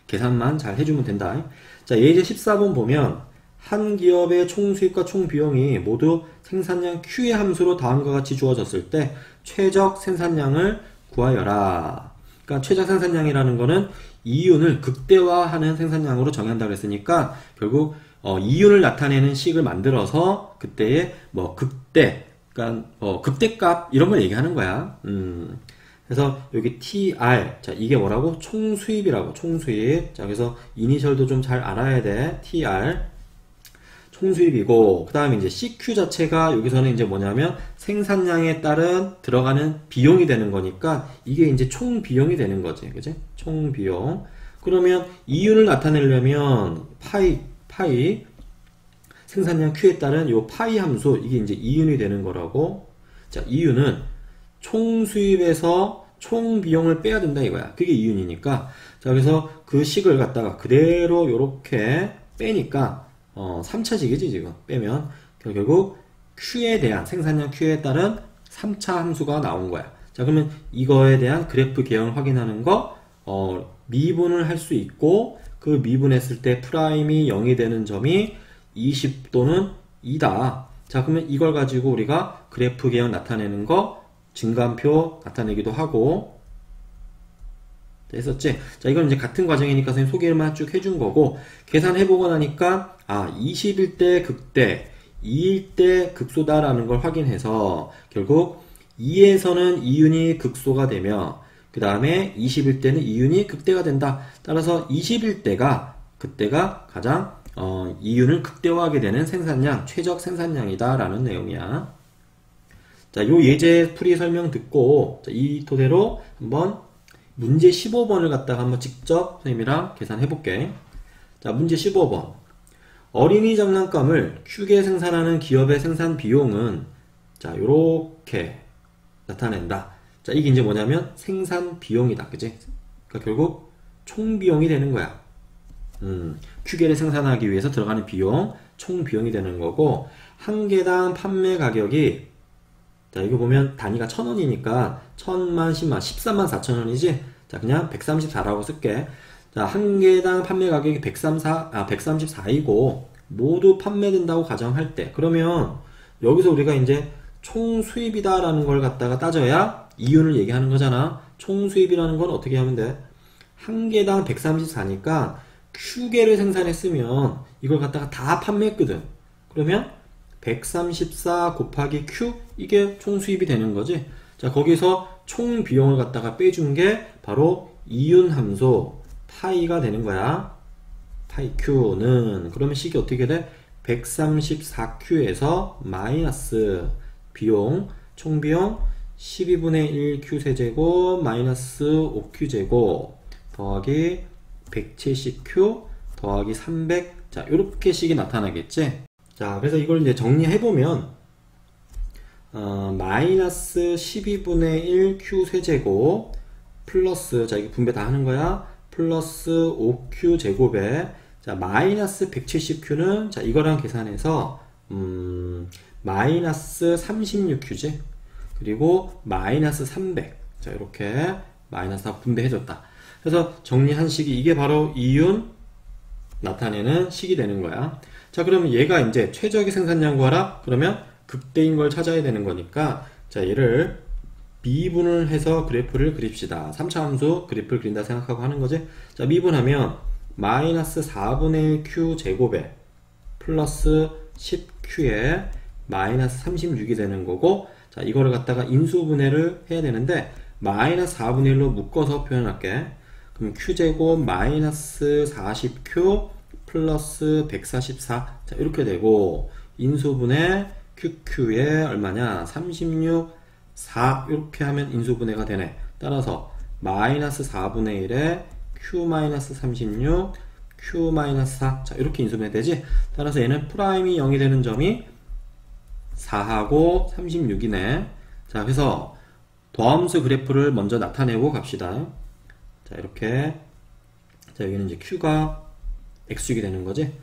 계산만 잘 해주면 된다. 자, 예제 14번 보면 한 기업의 총수입과 총비용이 모두 생산량 Q의 함수로 다음과 같이 주어졌을 때 최적 생산량을 구하여라. 그러니까 최적 생산량이라는 거는 이윤을 극대화하는 생산량으로 정의한다 그랬으니까 결국 이윤을 나타내는 식을 만들어서 그때의 극대, 그러니까 극대값 이런 걸 얘기하는 거야. 그래서 여기 TR, 자, 이게 뭐라고? 총수입이라고, 총수입. 자, 그래서 이니셜도 좀 잘 알아야 돼. TR. 총수입이고, 그 다음에 이제 CQ 자체가 여기서는 이제 뭐냐면 생산량에 따른 들어가는 비용이 되는 거니까 이게 이제 총 비용이 되는 거지. 그지? 총 비용. 그러면 이윤을 나타내려면 파이, 생산량 Q에 따른 요 파이 함수, 이게 이제 이윤이 되는 거라고. 자, 이윤은 총 수입에서 총 비용을 빼야 된다 이거야. 그게 이윤이니까. 자, 그래서 그 식을 갖다가 그대로 요렇게 빼니까 3차식이지 지금 빼면 결국 Q에 대한 생산량 Q에 따른 3차 함수가 나온 거야. 자, 그러면 이거에 대한 그래프 개형을 확인하는 거 미분을 할 수 있고 그 미분했을 때 프라임이 0이 되는 점이 20 또는 2다. 자, 그러면 이걸 가지고 우리가 그래프 개형 나타내는 거 증감표 나타내기도 하고 했었지. 자, 이건 이제 같은 과정이니까 선생님 소개만 쭉 해준 거고 계산해보고 나니까 20일 때 극대, 2일 때 극소다라는 걸 확인해서 결국 2에서는 이윤이 극소가 되며 그 다음에 20일 때는 이윤이 극대가 된다. 따라서 20일 때가 그때가 가장 이윤을 극대화하게 되는 생산량, 최적 생산량이다 라는 내용이야. 자, 요 예제 풀이 설명 듣고 이 토대로 한번 문제 15번을 갖다가 한번 직접 선생님이랑 계산해 볼게. 자, 문제 15번. 어린이 장난감을 Q개 생산하는 기업의 생산 비용은 자, 요렇게 나타낸다. 자, 이게 이제 뭐냐면 생산 비용이다. 그지? 그러니까 결국 총 비용이 되는 거야. Q개를 생산하기 위해서 들어가는 비용, 총 비용이 되는 거고 한 개당 판매 가격이 자, 이거 보면 단위가 1000원이니까 1000만, 10만, 14만 4천원이지? 자, 그냥 134라고 쓸게. 자, 한 개당 판매 가격이 134이고 모두 판매된다고 가정할 때 그러면 여기서 우리가 이제 총 수입이다라는 걸 갖다가 따져야 이윤을 얘기하는 거잖아. 총 수입이라는 건 어떻게 하면 돼? 한 개당 134니까 Q개를 생산했으면 이걸 갖다가 다 판매했거든. 그러면 134 곱하기 Q 이게 총 수입이 되는 거지. 자, 거기서 총 비용을 갖다가 빼준 게 바로 이윤 함수 파이가 되는 거야. 파이 Q는 그러면 식이 어떻게 돼? 134Q에서 마이너스 비용 총 비용 12분의 1 Q세제곱 마이너스 5Q제곱 더하기 170Q 더하기 300. 자, 요렇게 식이 나타나겠지. 자, 그래서 이걸 이제 정리해보면 마이너스 12분의 1 Q세제곱 플러스, 자, 이게 분배 다 하는 거야. 플러스 5Q제곱에, 자, 마이너스 170Q는, 자, 이거랑 계산해서, 마이너스 36Q지. 그리고 마이너스 300. 자, 이렇게 마이너스 다 분배해줬다. 그래서 정리한 식이 이게 바로 이윤 나타내는 식이 되는 거야. 자, 그러면 얘가 이제 최적의 생산량 구하라? 그러면 극대인 걸 찾아야 되는 거니까, 자, 얘를 미분을 해서 그래프를 그립시다. 3차 함수 그래프를 그린다 생각하고 하는 거지. 자, 미분하면 마이너스 4분의 1 Q 제곱에 플러스 10Q에 마이너스 36이 되는 거고, 자, 이거를 갖다가 인수분해를 해야 되는데 마이너스 4분의 1로 묶어서 표현할게. 그럼 Q제곱 마이너스 40Q 플러스 144. 자, 이렇게 되고 인수분해 QQ에 얼마냐? 36 4 이렇게 하면 인수분해가 되네. 따라서 마이너스 4분의 1에 Q 마이너스 36 Q 마이너스 4. 자, 이렇게 인수분해 되지. 따라서 얘는 프라임이 0이 되는 점이 4하고 36이네. 자, 그래서 도함수 그래프를 먼저 나타내고 갑시다. 자, 이렇게. 자, 여기는 이제 Q가 X축이 되는 거지.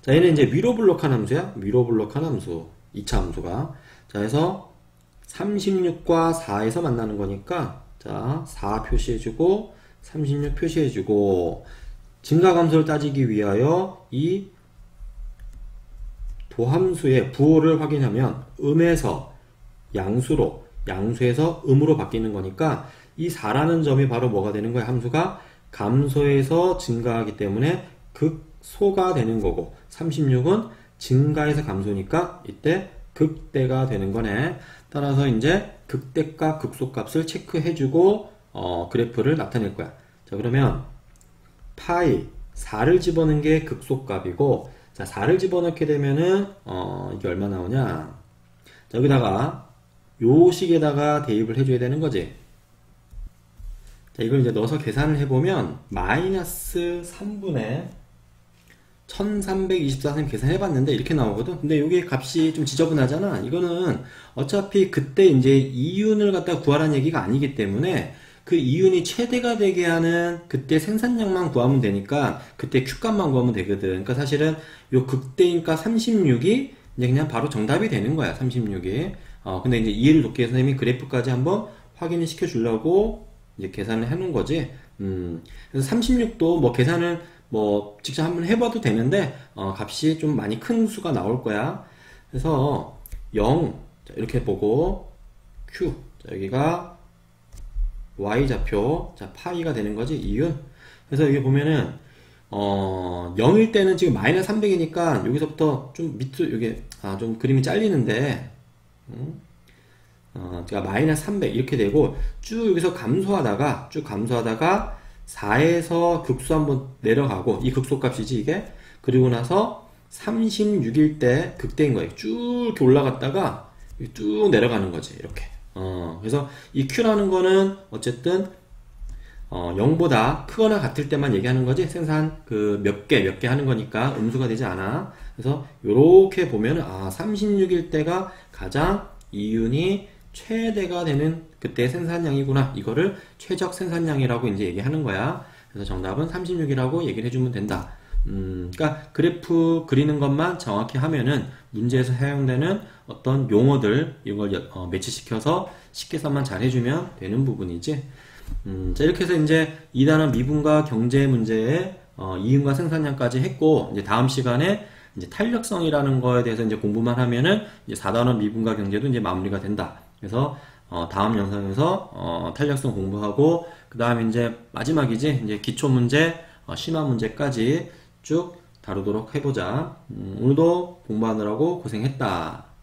자, 얘는 이제 위로 블록한 함수야. 위로 블록한 함수. 2차 함수가. 자, 그래서 36과 4에서 만나는 거니까, 자, 4 표시해주고, 36 표시해주고, 증가감소를 따지기 위하여 이 도함수의 부호를 확인하면 음에서 양수로, 양수에서 음으로 바뀌는 거니까 이 4라는 점이 바로 뭐가 되는 거야? 함수가 감소해서 증가하기 때문에 극소가 되는 거고, 36은 증가해서 감소니까 이때 극대가 되는 거네. 따라서 이제 극대값, 극소값을 체크해주고 그래프를 나타낼 거야. 자, 그러면 파이 4를 집어넣은 게 극소값이고, 자, 4를 집어넣게 되면은 이게 얼마 나오냐? 자, 여기다가 요 식에다가 대입을 해줘야 되는 거지. 자, 이걸 이제 넣어서 계산을 해보면 마이너스 3분의 1324는 계산해봤는데 이렇게 나오거든. 근데 이게 값이 좀 지저분하잖아. 이거는 어차피 그때 이제 이윤을 갖다 구하라는 얘기가 아니기 때문에 그 이윤이 최대가 되게 하는 그때 생산량만 구하면 되니까 그때 Q값만 구하면 되거든. 그러니까 사실은 요 극대인가 36이 이제 그냥 바로 정답이 되는 거야. 36이. 근데 이제 이해를 돕기 위해서 선생님이 그래프까지 한번 확인을 시켜 주려고 이제 계산을 해 놓은 거지. 그래서 36도 뭐 계산을 뭐 직접 한번 해봐도 되는데 값이 좀 많이 큰 수가 나올 거야. 그래서 0 자, 이렇게 보고 Q 자, 여기가 Y좌표 자 파이가 되는 거지 이윤. 그래서 여기 보면은 0일 때는 지금 마이너스 300이니까 여기서부터 좀 밑으로 여기 좀 그림이 잘리는데 제가 마이너스 300 이렇게 되고 쭉 여기서 감소하다가 4에서 극소 한번 내려가고 이 극소값이지 이게. 그리고 나서 36일 때 극대인 거예요. 쭉 이렇게 올라갔다가 쭉 내려가는 거지 이렇게. 그래서 이 Q라는 거는 어쨌든 0보다 크거나 같을 때만 얘기하는 거지 생산 그 몇 개 하는 거니까 음수가 되지 않아. 그래서 요렇게 보면은 36일 때가 가장 이윤이 최대가 되는 그때 생산량이구나. 이거를 최적 생산량이라고 이제 얘기하는 거야. 그래서 정답은 36이라고 얘기를 해주면 된다. 그러니까 그래프 그리는 것만 정확히 하면은 문제에서 사용되는 어떤 용어들 이걸 매치시켜서 쉽게서만 잘 해주면 되는 부분이지. 자, 이렇게 해서 이제 2단원 미분과 경제 문제에 이윤과 생산량까지 했고, 이제 다음 시간에 이제 탄력성이라는 거에 대해서 이제 공부만 하면은 이제 4단원 미분과 경제도 이제 마무리가 된다. 그래서 다음 영상에서 탄력성 공부하고 그 다음에 이제 마지막이지 이제 기초 문제, 심화 문제까지 쭉 다루도록 해보자. 오늘도 공부하느라고 고생했다.